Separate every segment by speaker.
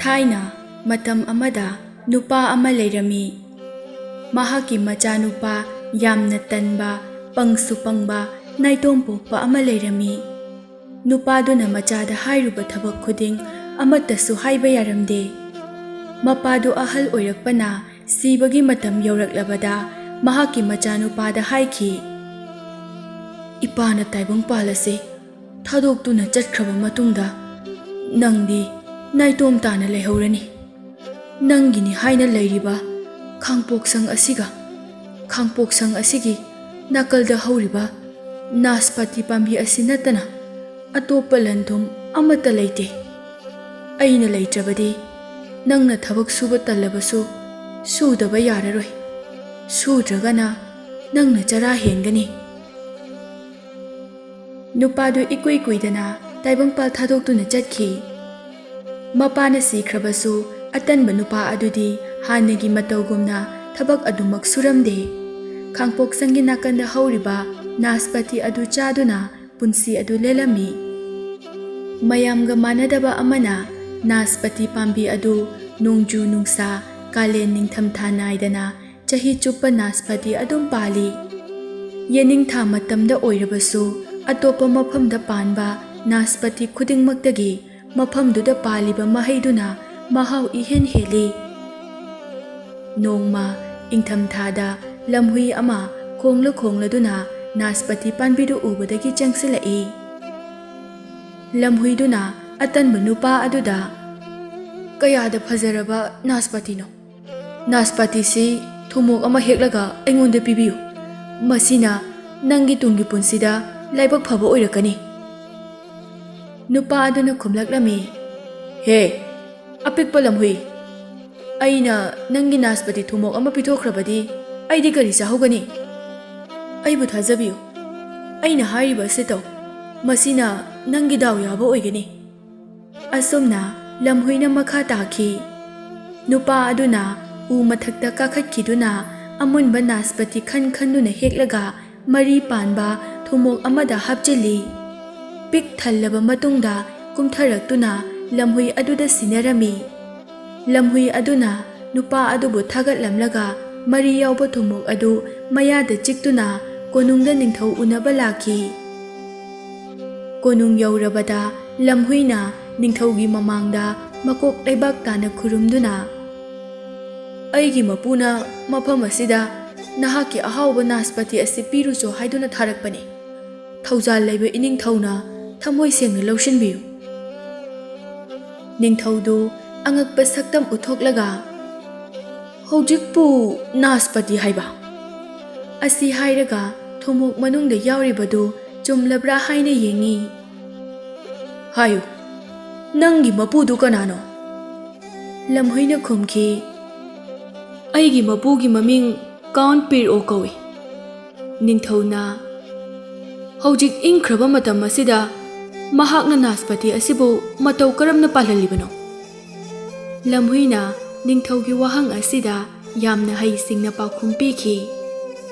Speaker 1: ꯊꯥꯏꯅ ꯃꯇꯝ ꯑꯃꯗ ꯅꯨꯄꯥ ꯑꯃ ꯂꯩꯔꯝꯃꯤ꯫ ꯃꯍꯥꯛꯀꯤ ꯃꯆꯥꯅꯨꯄꯥ ꯌꯥꯝꯅ ꯇꯟꯕ, ꯄꯪꯁꯨ ꯄꯪꯕ, ꯅꯥꯏꯇꯣꯝ ꯄꯣꯛꯄ ꯑꯃ ꯂꯩꯔꯝꯃꯤ꯫ ꯅꯨꯄꯥꯗꯨꯅ ꯃꯆꯥꯗ ꯍꯥꯏꯔꯨꯕ ꯊꯕꯛ ꯈꯨꯗꯤꯡ ꯑꯃꯠꯇꯁꯨ ꯍꯥꯏꯕ ꯌꯥꯔꯝꯗꯦ꯫ ꯃꯄꯥꯗꯨ ꯑꯍꯜ ꯑꯣꯏꯔꯛꯄꯅ ꯁꯤꯕꯒꯤ ꯃꯇꯝ ꯌꯧꯔꯛꯂꯕꯗ ꯃꯍꯥꯛꯀꯤ ꯃꯆꯥꯅꯨꯄꯥꯗ ꯍꯥꯏꯈꯤ, "ꯏꯄꯥꯅ ꯇꯥꯏꯕꯪꯄꯥꯜ ꯑꯁꯤ ꯊꯥꯗꯣꯛꯇꯨꯅ ꯆꯠꯈ꯭ꯔꯕ ꯃꯇꯨꯡꯗ ꯅꯪꯗꯤ ꯅꯥꯏꯇꯣꯝ ꯇꯥꯅ ꯂꯩꯍꯧꯔꯅꯤ꯫ ꯅꯪꯒꯤꯅꯤ ꯍꯥꯏꯅ ꯂꯩꯔꯤꯕ ꯈꯥꯡꯄꯣꯛꯁꯪ ꯑꯁꯤꯒꯤ ꯅꯥꯀꯜꯗ ꯍꯧꯔꯤꯕ ꯅꯥꯁꯄꯥꯇꯤ ꯄꯥꯝꯕꯤ ꯑꯁꯤ ꯅꯠꯇꯅ ꯑꯇꯣꯞꯄ ꯂꯟꯊꯨꯝ ꯑꯃꯠꯇ ꯂꯩꯇꯦ꯫ ꯑꯩꯅ ꯂꯩꯇ꯭ꯔꯕꯗꯤ ꯅꯪꯅ ꯊꯕꯛ ꯁꯨꯕ ꯇꯜꯂꯕꯁꯨ ꯁꯨꯗꯕ ꯌꯥꯔꯔꯣꯏ꯫ ꯁꯨꯗ꯭ꯔꯒꯅ ꯅꯪꯅ ꯆꯔꯥ ꯍꯦꯟꯒꯅꯤ." ꯅꯨꯄꯥꯗꯨ ꯏꯀꯨꯏ ꯀꯨꯏꯗꯅ ꯇꯥꯏꯕꯪꯄꯥꯜ ꯊꯥꯗꯣꯛꯇꯨꯅ ꯆꯠꯈꯤ꯫ ꯃꯄꯥꯅ ꯁꯤꯈ꯭ꯔꯕꯁꯨ ꯑꯇꯟꯕ ꯅꯨꯄꯥ ꯑꯗꯨꯗꯤ ꯍꯥꯟꯅꯒꯤ ꯃꯇꯧꯒꯨꯝꯅ ꯊꯕꯛ ꯑꯗꯨꯃꯛ ꯁꯨꯔꯝꯗꯦ꯫ ꯈꯥꯡꯄꯣꯛꯁꯪꯒꯤ ꯅꯥꯀꯟꯗ ꯍꯧꯔꯤꯕ ꯅꯥꯁꯄꯥꯇꯤ ꯑꯗꯨ ꯆꯥꯗꯨꯅ ꯄꯨꯟꯁꯤ ꯑꯗꯨ ꯂꯦꯜꯂꯝꯃꯤ꯫ ꯃꯌꯥꯝꯒ ꯃꯥꯟꯅꯗꯕ ꯑꯃꯅ ꯅꯥꯁꯄꯥꯇꯤ ꯄꯥꯝꯕꯤ ꯑꯗꯨ ꯅꯣꯡꯖꯨ ꯅꯨꯡꯁꯥ, ꯀꯥꯂꯦꯟ ꯅꯤꯡꯊꯝꯊꯥ ꯅꯥꯏꯗꯅ ꯆꯍꯤ ꯆꯨꯞꯄ ꯅꯥꯁꯄꯥꯇꯤ ꯑꯗꯨꯝ ꯄꯥꯜꯂꯤ꯫ ꯌꯦꯅꯤꯡꯊꯥ ꯃꯇꯝꯗ ꯑꯣꯏꯔꯕꯁꯨ ꯑꯇꯣꯞꯄ ꯃꯐꯝꯗ ꯄꯥꯟꯕ ꯅꯥꯁꯄꯥꯇꯤ ꯈꯨꯗꯤꯡꯃꯛꯇꯒꯤ ꯃꯐꯝꯗꯨꯗ ꯄꯥꯜꯂꯤꯕ ꯃꯍꯩꯗꯨꯅ ꯃꯍꯥꯎ ꯏꯍꯦꯟ ꯍꯦꯜꯂꯤ꯫ ꯅꯣꯡꯃ ꯏꯪꯊꯝꯊꯥꯗ ꯂꯝꯍꯨꯏ ꯑꯃ ꯈꯣꯡꯂꯗꯨꯅ ꯅꯥꯁꯄꯥꯇꯤ ꯄꯥꯝꯕꯤꯗꯨ ꯎꯕꯗꯒꯤ ꯆꯪꯁꯤꯜꯂꯛꯏ꯫ ꯂꯝꯍꯨꯏꯗꯨꯅ ꯑꯇꯟꯕ ꯅꯨꯄꯥ ꯑꯗꯨꯗ, "ꯀꯌꯥꯗ ꯐꯖꯔꯕ ꯅꯥꯁꯄꯥꯇꯤꯅꯣ! ꯅꯥꯁꯄꯥꯇꯤꯁꯤ ꯊꯨꯃꯣꯛ ꯑꯃ ꯍꯦꯛꯂꯒ ꯑꯩꯉꯣꯟꯗ ꯄꯤꯕꯤꯌꯨ꯫ ꯃꯁꯤꯅ ꯅꯪꯒꯤ ꯇꯨꯡꯒꯤ ꯄꯨꯟꯁꯤꯗ ꯂꯥꯏꯕꯛ ꯐꯕ ꯑꯣꯏꯔꯛꯀꯅꯤ." ꯅꯨꯄꯥ ꯑꯗꯨꯅ ꯈꯨꯝꯂꯛꯂꯝꯃꯤ, "ꯍꯦ, ꯑꯄꯤꯛꯄ ꯂꯝꯍꯨꯏ! ꯑꯩꯅ ꯅꯪꯒꯤ ꯅꯥꯁꯄꯥꯇꯤ ꯊꯨꯃꯣꯛ ꯑꯃ ꯄꯤꯊꯣꯛꯈ꯭ꯔꯕꯗꯤ ꯑꯩꯗꯤ ꯀꯔꯤ ꯆꯥꯍꯧꯒꯅꯤ? ꯑꯩꯕꯨ ꯊꯥꯖꯕꯤꯌꯨ, ꯑꯩꯅ ꯍꯥꯏꯔꯤꯕ ꯑꯁꯤ ꯇꯧ꯫ ꯃꯁꯤꯅ ꯅꯪꯒꯤ ꯗꯥꯎ ꯌꯥꯕ ꯑꯣꯏꯒꯅꯤ." ꯑꯁꯨꯝꯅ ꯂꯝꯍꯨꯏꯅ ꯃꯈꯥ ꯇꯥꯈꯤ꯫ ꯅꯨꯄꯥ ꯑꯗꯨꯅ ꯎ ꯃꯊꯛꯇ ꯀꯥꯈꯠꯈꯤꯗꯨꯅ ꯑꯃꯨꯟꯕ ꯅꯥꯁꯄꯥꯇꯤ ꯈꯟꯗꯨꯅ ꯍꯦꯛꯂꯒ ꯃꯔꯤ ꯄꯥꯟꯕ ꯊꯨꯃꯣꯛ ꯑꯃꯗ ꯍꯥꯞꯆꯤꯜꯂꯤ꯫ ꯄꯤꯛ ꯊꯜꯂꯕ ꯃꯇꯨꯡꯗ ꯀꯨꯝꯊꯔꯛꯇꯨꯅ ꯂꯝꯍꯨꯏ ꯑꯗꯨꯗ ꯁꯤꯟꯅꯔꯝꯃꯤ꯫ ꯂꯝꯍꯨꯏ ꯑꯗꯨꯅ ꯅꯨꯄꯥ ꯑꯗꯨꯕꯨ ꯊꯥꯒꯠꯂꯝꯂꯒ ꯃꯔꯤ ꯌꯥꯎꯕ ꯊꯨꯃꯣꯛ ꯑꯗꯨ ꯃꯌꯥꯗ ꯆꯤꯛꯇꯨꯅ ꯀꯣꯅꯨꯡꯗ ꯅꯤꯡꯊꯧ ꯎꯅꯕ ꯂꯥꯛꯈꯤ꯫ ꯀꯣꯅꯨꯡ ꯌꯧꯔꯕꯗ ꯂꯝꯍꯨꯏꯅ ꯅꯤꯡꯊꯧꯒꯤ ꯃꯃꯥꯡꯗ ꯃꯀꯣꯛ ꯂꯩꯕꯥꯛ ꯇꯥꯅ ꯈꯨꯔꯨꯝꯗꯨꯅ, "ꯑꯩꯒꯤ ꯃꯄꯨꯅ ꯃꯐꯝ ꯑꯁꯤꯗ ꯅꯍꯥꯛꯀꯤ ꯑꯍꯥꯎꯕ ꯅꯥꯁꯄꯥꯇꯤ ꯑꯁꯤ ꯄꯤꯔꯨꯆꯣ ꯍꯥꯏꯗꯨꯅ ꯊꯥꯔꯛꯄꯅꯤ꯫ ꯊꯧꯖꯥꯜ ꯂꯩꯕ ꯏꯅꯤꯡꯊꯧꯅ ꯊꯃꯣꯏ ꯁꯦꯡꯅ ꯂꯧꯁꯤꯟꯕꯤꯌꯨ." ꯅꯤꯡꯊꯧꯗꯨ ꯑꯉꯛꯄ ꯁꯛꯇꯝ ꯎꯠꯊꯣꯛꯂꯒ, "ꯍꯧꯖꯤꯛꯄꯨ ꯅꯥꯁꯄꯥꯇꯤ ꯍꯥꯏꯕ?" ꯑꯁꯤ ꯍꯥꯏꯔꯒ ꯊꯨꯃꯣꯛ ꯃꯅꯨꯡꯗ ꯌꯥꯎꯔꯤꯕꯗꯨ ꯆꯨꯝꯂꯕ꯭ꯔꯥ ꯍꯥꯏꯅ ꯌꯦꯡꯉꯤ꯫ "ꯍꯥꯏꯌꯨ, ꯅꯪꯒꯤ ꯃꯄꯨꯗꯨ ꯀꯅꯥꯅꯣ?" ꯂꯝꯍꯨꯏꯅ ꯈꯨꯝꯈꯤ, "ꯑꯩꯒꯤ ꯃꯄꯨꯒꯤ ꯃꯃꯤꯡ ꯀꯥꯎꯟꯠ ꯄꯤꯔꯑꯣ ꯀꯧꯏ꯫ ꯅꯤꯡꯊꯧꯅ ꯍꯧꯖꯤꯛ ꯏꯪꯈ꯭ꯔꯕ ꯃꯇꯝ ꯑꯁꯤꯗ ꯃꯍꯥꯛꯅ ꯅꯥꯁꯄꯥꯇꯤ ꯑꯁꯤꯕꯨ ꯃꯇꯧ ꯀꯔꯝꯅ ꯄꯥꯜꯍꯜꯂꯤꯕꯅꯣ?" ꯂꯝꯍꯨꯏꯅ ꯅꯤꯡꯊꯧꯒꯤ ꯋꯥꯍꯪ ꯑꯁꯤꯗ ꯌꯥꯝꯅ ꯍꯩꯁꯤꯡꯅ ꯄꯥꯎꯈꯨꯝ ꯄꯤꯈꯤ,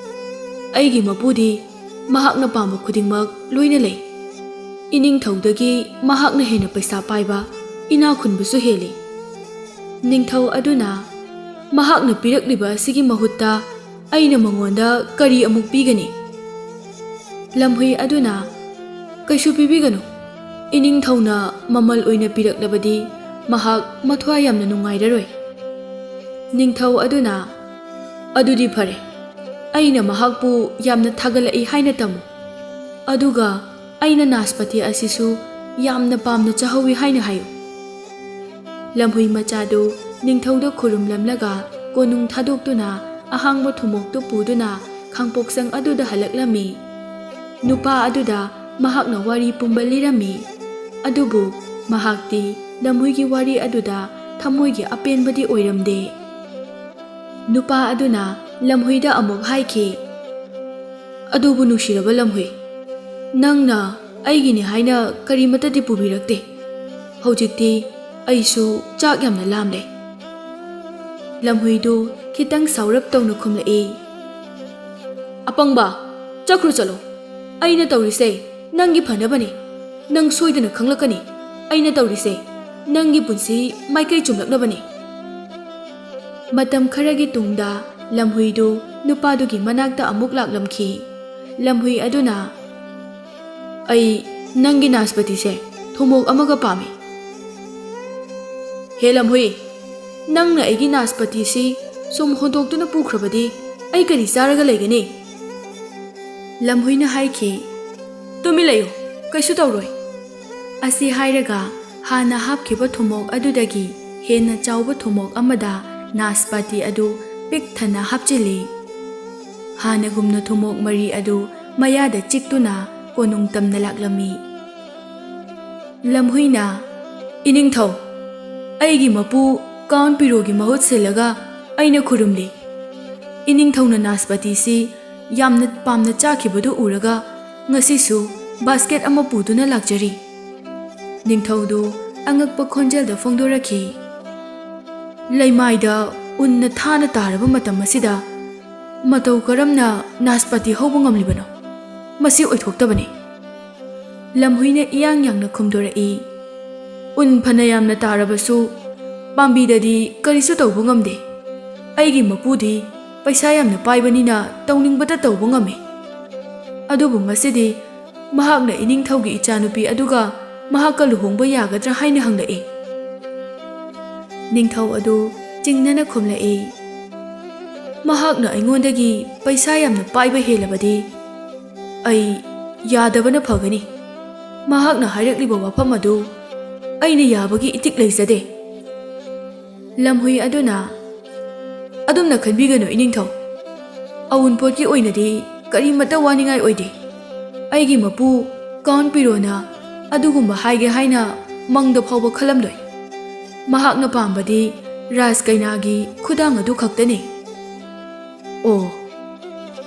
Speaker 1: "ꯑꯩꯒꯤ ꯃꯄꯨꯗꯤ ꯃꯍꯥꯛꯅ ꯄꯥꯝꯕ ꯈꯨꯗꯤꯡꯃꯛ ꯂꯣꯏꯅ ꯂꯩ꯫ ꯏꯅꯤꯡꯊꯧꯗꯒꯤ ꯃꯍꯥꯛꯅ ꯍꯦꯟꯅ ꯄꯩꯁꯥ ꯄꯥꯏꯕ, ꯏꯅꯥ ꯈꯨꯟꯕꯁꯨ ꯍꯦꯜꯂꯤ꯫ ꯅꯤꯡꯊꯧ ꯑꯗꯨꯅ ꯃꯍꯥꯛꯅ ꯄꯤꯔꯛꯂꯤꯕ ꯑꯁꯤꯒꯤ ꯃꯍꯨꯠꯇ ꯑꯩꯅ ꯃꯉꯣꯟꯗ ꯀꯔꯤ ꯑꯃꯨꯛ ꯄꯤꯒꯅꯤ?" ꯂꯝꯍꯨꯏ ꯑꯗꯨꯅ, "ꯀꯩꯁꯨ ꯄꯤꯕꯤꯒꯅꯨ꯫ ꯏꯅꯤꯡꯊꯧꯅ ꯃꯃꯜ ꯑꯣꯏꯅ ꯄꯤꯔꯛꯂꯕꯗꯤ ꯃꯍꯥꯛ ꯃꯊ꯭ꯋꯥꯏ ꯌꯥꯝꯅ ꯅꯨꯡꯉꯥꯏꯔꯔꯣꯏ." ꯅꯤꯡꯊꯧ ꯑꯗꯨꯅ, "ꯑꯗꯨꯗꯤ ꯐꯔꯦ, ꯑꯩꯅ ꯃꯍꯥꯛꯄꯨ ꯌꯥꯝꯅ ꯊꯥꯒꯠꯂꯛꯏ ꯍꯥꯏꯅ ꯇꯝꯃꯨ꯫ ꯑꯗꯨꯒ ꯑꯩꯅ ꯅꯥꯁꯄꯥꯇꯤ ꯑꯁꯤꯁꯨ ꯌꯥꯝꯅ ꯄꯥꯝꯅ ꯆꯥꯍꯧꯏ ꯍꯥꯏꯅ ꯍꯥꯏꯌꯨ." ꯂꯝꯍꯨꯏ ꯃꯆꯥꯗꯨ ꯅꯤꯡꯊꯧꯗ ꯈꯨꯔꯨꯝꯂꯝꯂꯒ ꯀꯣꯅꯨꯡ ꯊꯥꯗꯣꯛꯇꯨꯅ ꯑꯍꯥꯡꯕ ꯊꯨꯃꯣꯛꯇꯨ ꯄꯨꯗꯨꯅ ꯈꯥꯡꯄꯣꯛꯁꯪ ꯑꯗꯨꯗ ꯍꯜꯂꯛꯂꯝꯃꯤ꯫ ꯅꯨꯄꯥ ꯑꯗꯨꯗ ꯃꯍꯥꯛꯅ ꯋꯥꯔꯤ ꯄꯨꯝꯕ ꯂꯤꯔꯝꯃꯤ꯫ ꯑꯗꯨꯕꯨ ꯃꯍꯥꯛꯇꯤ ꯂꯝꯍꯨꯏꯒꯤ ꯋꯥꯔꯤ ꯑꯗꯨꯗ ꯊꯃꯣꯏꯒꯤ ꯑꯄꯦꯟꯕꯗꯤ ꯑꯣꯏꯔꯝꯗꯦ꯫ ꯅꯨꯄꯥ ꯑꯗꯨꯅ ꯂꯝꯍꯨꯏꯗ ꯑꯃꯨꯛ ꯍꯥꯏꯈꯤ, "ꯑꯗꯨꯕꯨ ꯅꯨꯡꯁꯤꯔꯕ ꯂꯝꯍꯨꯏ, ꯅꯪꯅ ꯑꯩꯒꯤꯅꯤ ꯍꯥꯏꯅ ꯀꯔꯤꯃꯠꯇꯗꯤ ꯄꯨꯕꯤꯔꯛꯇꯦ꯫ ꯍꯧꯖꯤꯛꯇꯤ ꯑꯩꯁꯨ ꯆꯥꯛ ꯌꯥꯝꯅ ꯂꯥꯝꯂꯦ." ꯂꯝꯍꯨꯏꯗꯨ ꯈꯤꯇꯪ ꯁꯥꯎꯔꯞ ꯇꯧꯅ ꯈꯨꯝꯂꯛꯏ, "ꯑꯄꯪꯕ, ꯆꯠꯈ꯭ꯔꯣ ꯆꯠꯂꯣ! ꯑꯩꯅ ꯇꯧꯔꯤꯁꯦ ꯅꯪꯒꯤ ꯐꯅꯕꯅꯤ꯫ ꯅꯪ ꯁꯣꯏꯗꯅ ꯈꯪꯂꯛꯀꯅꯤ ꯑꯩꯅ ꯇꯧꯔꯤꯁꯦ ꯅꯪꯒꯤ ꯄꯨꯟꯁꯤ ꯃꯥꯏꯀꯩ ꯆꯨꯝꯂꯛꯅꯕꯅꯤ꯫ ꯃꯇꯝ ꯈꯔꯒꯤ ꯇꯨꯡꯗ ꯂꯝꯍꯨꯏꯗꯨ ꯅꯨꯄꯥꯗꯨꯒꯤ ꯃꯅꯥꯛꯇ ꯑꯃꯨꯛ ꯂꯥꯛꯂꯝꯈꯤ꯫ ꯂꯝꯍꯨꯏ ꯑꯗꯨꯅ "ꯑꯩ ꯅꯪꯒꯤ ꯅꯥꯁꯄꯇꯤꯁꯦ ꯊꯨꯃꯣꯛ ꯑꯃꯒ ꯄꯥꯝꯃꯤ"꯫ "ꯍꯦ ꯂꯝꯍꯨꯏ, ꯅꯪꯅ ꯑꯩꯒꯤ ꯅꯥꯁꯄꯇꯤꯁꯤ ꯁꯨꯝ ꯍꯨꯟꯗꯣꯛꯇꯨꯅ ꯄꯨꯈ꯭ꯔꯕꯗꯤ ꯑꯩ ꯀꯔꯤ ꯆꯥꯔꯒ ꯂꯩꯒꯅꯤ?" ꯂꯝꯍꯨꯏꯅ ꯍꯥꯏꯈꯤ꯫ "ꯇꯨꯃꯤꯟ ꯂꯩꯌꯨ, ꯀꯩꯁꯨ ꯇꯧꯔꯣꯏ"꯫ ꯑꯁꯤ ꯍꯥꯏꯔꯒ ꯍꯥꯟꯅ ꯍꯥꯞꯈꯤꯕ ꯊꯨꯃꯣꯛ ꯑꯗꯨꯗꯒꯤ ꯍꯦꯟꯅ ꯆꯥꯎꯕ ꯊꯨꯃꯣꯛ ꯑꯃꯗ ꯅꯥꯁꯄꯇꯤ ꯑꯗꯨ ꯄꯤꯛ ꯊꯟꯅ ꯍꯥꯞꯆꯤꯜꯂꯤ꯫ ꯍꯥꯟꯅꯒꯨꯝꯅ ꯊꯨꯃꯣꯛ ꯃꯔꯤ ꯑꯗꯨ ꯃꯌꯥꯗ ꯆꯤꯛꯇꯨꯅ ꯀꯣꯅꯨꯡ ꯇꯝꯅ ꯂꯥꯛꯂꯝꯃꯤ꯫ ꯂꯝꯍꯨꯏꯅ "ꯏꯅꯤꯡꯊꯧ, ꯑꯩꯒꯤ ꯃꯄꯨ ꯀꯥꯎꯟꯠ ꯄꯤꯔꯣꯒꯤ ꯃꯍꯨꯠ ꯁꯤꯜꯂꯒ ꯑꯩꯅ ꯈꯨꯔꯨꯝꯂꯤ꯫ ꯏꯅꯤꯡꯊꯧꯅ ꯅꯥꯁꯄꯇꯤꯁꯤ ꯌꯥꯝꯅ ꯄꯥꯝꯅ ꯆꯥꯈꯤꯕꯗꯨ ꯎꯔꯒ ꯉꯁꯤꯁꯨ ꯕꯥꯁꯀꯦꯠ ꯑꯃ ꯄꯨꯗꯨꯅ ꯂꯥꯛꯆꯔꯤ"꯫ ꯅꯤꯡꯊꯧꯗꯨ ꯑꯉꯛꯄ ꯈꯣꯟꯖꯦꯜꯗ ꯐꯣꯡꯗꯣꯔꯛꯈꯤ꯫ "ꯂꯩꯃꯥꯏꯗ ꯎꯟꯅ ꯊꯥꯅ ꯇꯥꯔꯕ ꯃꯇꯝ ꯑꯁꯤꯗ ꯃꯇꯧ ꯀꯔꯝꯅ ꯅꯥꯁꯄꯇꯤ ꯍꯧꯕ ꯉꯝꯂꯤꯕꯅꯣ? ꯃꯁꯤ ꯑꯣꯏꯊꯣꯛꯇꯕꯅꯤ"꯫ ꯂꯝꯍꯨꯏꯅ ꯏꯌꯥꯡ ꯌꯥꯡꯅ ꯈꯨꯝꯗꯣꯔꯛꯏ꯫ "ꯎꯟ ꯐꯅ ꯌꯥꯝꯅ ꯇꯥꯔꯕꯁꯨ ꯄꯥꯝꯕꯤꯗꯗꯤ ꯀꯔꯤꯁꯨ ꯇꯧꯕ ꯉꯝꯗꯦ꯫ ꯑꯩꯒꯤ ꯃꯄꯨꯗꯤ ꯄꯩꯁꯥ ꯌꯥꯝꯅ パꯏꯕꯅꯤꯅ ꯇꯧꯅꯤꯡꯕꯇ ꯇꯧꯕ ꯉꯝꯃꯤ꯫ ꯑꯗꯨꯕꯨ ꯉꯁꯤꯗꯤ ꯃꯍꯥꯛꯅ ꯏꯅꯤꯡꯊꯧꯒꯤ ꯏꯆꯥꯅꯨꯄꯤ ꯑꯗꯨꯒ ꯃꯍꯥꯛꯀ ꯂꯨꯍꯣꯡꯕ ꯌꯥꯒꯗ꯭ꯔꯥ ꯍꯥꯏꯅ ꯍꯪꯂꯛꯏ"꯫ ꯅꯤꯡꯊꯧ ꯑꯗꯨ ꯆꯤꯡꯅꯅ ꯈꯨꯝꯂꯛꯏ꯫ "ꯃꯍꯥꯛꯅ ꯑꯩꯉꯣꯟꯗꯒꯤ ꯄꯩꯁꯥ ꯌꯥꯝꯅ ꯄꯥꯏꯕ ꯍꯦꯜꯂꯕꯗꯤ ꯑꯩ ꯌꯥꯗꯕꯅ ꯐꯒꯅꯤ꯫ ꯃꯍꯥꯛꯅ ꯍꯥꯏꯔꯛꯂꯤꯕ ꯋꯥꯐꯝ ꯑꯗꯨ ꯑꯩꯅ ꯌꯥꯕꯒꯤ ꯏꯇꯤꯛ ꯂꯩꯖꯗꯦ"꯫ ꯂꯝꯍꯨꯏ ꯑꯗꯨꯅ "ꯑꯗꯨꯝꯅ ꯈꯟꯕꯤꯒꯅꯨ ꯏꯅꯤꯡꯊꯧ, ꯑꯎꯟꯄꯣꯠꯀꯤ ꯑꯣꯏꯅꯗꯤ ꯀꯔꯤꯃꯠꯇ ꯋꯥꯅꯤꯡꯉꯥꯏ ꯑꯣꯏꯗꯦ꯫ ꯑꯩꯒꯤ ꯃꯄꯨ ꯀꯥꯎꯟꯠ ꯄꯤꯔꯣꯅ ꯑꯗꯨꯒꯨꯝꯕ ꯍꯥꯏꯒꯦ ꯍꯥꯏꯅ ꯃꯪꯗ ꯐꯥꯎꯕ ꯈꯜꯂꯝꯂꯣꯏ꯫ ꯃꯍꯥꯛꯅ ꯄꯥꯝꯕꯗꯤ ꯔꯥꯖꯀꯩꯅꯥꯒꯤ ꯈꯨꯗꯥꯡ ꯑꯗꯨ ꯈꯛꯇꯅꯤ"꯫ "ꯑꯣ,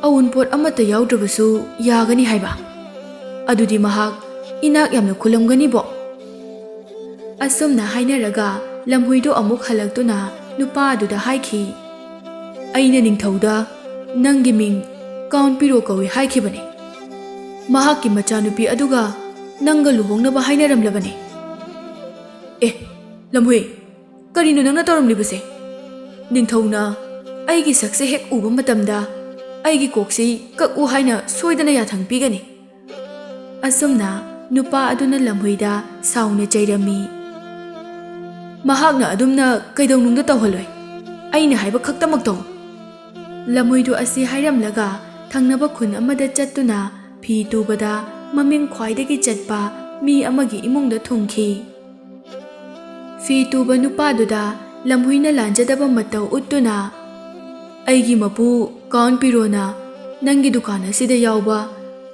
Speaker 1: ꯑꯎꯟꯄꯣꯠ ꯑꯃꯠꯇ ꯌꯥꯎꯗ꯭ꯔꯕꯁꯨ ꯌꯥꯒꯅꯤ ꯍꯥꯏꯕ? ꯑꯗꯨꯗꯤ ꯃꯍꯥꯛ ꯏꯅꯥꯛ ꯌꯥꯝꯅ ꯈꯨꯜꯂꯝꯒꯅꯤꯕꯣ"꯫ ꯑꯁꯨꯝꯅ ꯍꯥꯏꯅꯔꯒ ꯂꯝꯍꯨꯏꯗꯨ ꯑꯃꯨꯛ ꯍꯜꯂꯛꯇꯨꯅ ꯅꯨꯄꯥ ꯑꯗꯨꯗ ꯍꯥꯏꯈꯤ꯫ "ꯑꯩꯅ ꯅꯤꯡꯊꯧꯗ ꯅꯪꯒꯤ ꯃꯤꯡ ꯀꯥꯎꯟꯠ ꯄꯤꯔꯣ ꯀꯧꯏ ꯍꯥꯏꯈꯤꯕꯅꯤ꯫ ꯃꯍꯥꯛꯀꯤ ꯃꯆꯥꯅꯨꯄꯤ ꯑꯗꯨꯒ ꯅꯪꯒ ꯂꯨꯍꯣꯡꯅꯕ ꯍꯥꯏꯅꯔꯝꯂꯕꯅꯤ"꯫ "ꯑꯦ ꯂꯝꯍꯨꯏ, ꯀꯔꯤꯅꯣ ꯅꯪꯅ ꯇꯧꯔꯝꯂꯤꯕꯁꯦ? ꯅꯤꯡꯊꯧꯅ ꯑꯩꯒꯤ ꯁꯛꯁꯦ ꯍꯦꯛ ꯎꯕ ꯃꯇꯝꯗ ꯑꯩꯒꯤ ꯀꯣꯛꯁꯤ ꯀꯛꯎ ꯍꯥꯏꯅ ꯁꯣꯏꯗꯅ ꯌꯥꯊꯪ ꯄꯤꯒꯅꯤ"꯫ ꯑꯁꯨꯝꯅ ꯅꯨꯄꯥ ꯑꯗꯨꯅ ꯂꯝꯍꯨꯏꯗ ꯁꯥꯎꯅ ꯆꯩꯔꯝꯃꯤ꯫ "ꯃꯍꯥꯛꯅ ꯑꯗꯨꯝꯅ ꯀꯩꯗꯧꯅꯨꯡꯗ ꯇꯧꯍꯜꯂꯣꯏ꯫ ꯑꯩꯅ ꯍꯥꯏꯕ ꯈꯛꯇꯃꯛ ꯇꯧ"꯫ ꯂꯝꯍꯨꯏꯗꯨ ꯑꯁꯤ ꯍꯥꯏꯔꯝꯂꯒ ꯊꯪꯅꯕ ꯈꯨꯟ ꯑꯃꯗ ꯆꯠꯇꯨꯅ ꯐꯤ ꯇꯨꯕꯗ ꯃꯃꯤꯡ ꯈ꯭ꯋꯥꯏꯗꯒꯤ ꯆꯠꯄ ꯃꯤ ꯑꯃꯒꯤ ꯏꯃꯨꯡꯗ ꯊꯨꯡꯈꯤ꯫ ꯐꯤ ꯇꯨꯕ ꯅꯨꯄꯥꯗꯨꯗ ꯂꯝꯍꯨꯏꯅ ꯂꯥꯟꯖꯗꯕ ꯃꯇꯧ ꯎꯠꯇꯨꯅ "ꯑꯩꯒꯤ ꯃꯄꯨ ꯀꯥꯎꯟꯠ ꯄꯤꯔꯣꯅ ꯅꯪꯒꯤ ꯗꯨꯀꯥꯟ ꯑꯁꯤꯗ ꯌꯥꯎꯕ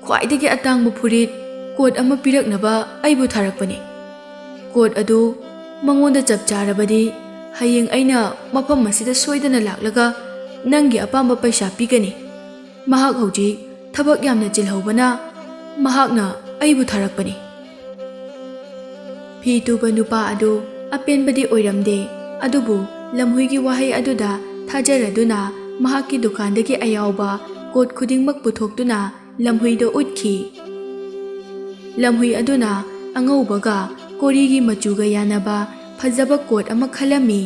Speaker 1: ꯈ꯭ꯋꯥꯏꯗꯒꯤ ꯑꯇꯥꯡꯕ ꯐꯨꯔꯤꯠ ꯀꯣꯠ ꯑꯃ ꯄꯤꯔꯛꯅꯕ ꯑꯩꯕꯨ ꯊꯥꯔꯛꯄꯅꯤ꯫ ꯀꯣꯠ ꯑꯗꯨ ꯃꯉꯣꯟꯗ ꯆꯞ ꯆꯥꯔꯕꯗꯤ ꯍꯌꯦꯡ ꯑꯩꯅ ꯃꯐꯝ ꯑꯁꯤꯗ ꯁꯣꯏꯗꯅ ꯂꯥꯛꯂꯒ ꯅꯪꯒꯤ ꯑꯄꯥꯝꯕ ꯄꯩꯁꯥ ꯄꯤꯒꯅꯤ꯫ ꯃꯍꯥꯛ ꯍꯧꯖꯤꯛ ꯊꯕꯛ ꯌꯥꯝꯅ ꯆꯤꯜꯍꯧꯕꯅ ꯃꯍꯥꯛꯅ ꯑꯩꯕꯨ ꯊꯥꯔꯛꯄꯅꯤ"꯫ ꯐꯤ ꯇꯨꯕ ꯅꯨꯄꯥ ꯑꯗꯨ ꯑꯄꯦꯟꯕꯗꯤ ꯑꯣꯏꯔꯝꯗꯦ, ꯑꯗꯨꯕꯨ ꯂꯝꯍꯨꯏꯒꯤ ꯋꯥꯍꯩ ꯑꯗꯨꯗ ꯊꯥꯖꯔꯗꯨꯅ ꯃꯍꯥꯛꯀꯤ ꯗꯨꯀꯥꯟꯗꯒꯤ ꯑꯌꯥꯎꯕ ꯀꯣꯠ ꯈꯨꯗꯤꯡꯃꯛ ꯄꯨꯊꯣꯛꯇꯨꯅ ꯂꯝꯍꯨꯏꯗ ꯎꯠꯈꯤ꯫ ꯂꯝꯍꯨꯏ ꯑꯗꯨꯅ ꯑꯉꯧꯕꯒ ꯀꯣꯔꯤꯒꯤ ꯃꯆꯨꯒ ꯌꯥꯅꯕ ꯐꯖꯕ ꯀꯣꯠ ꯑꯃ ꯈꯜꯂꯝꯃꯤ꯫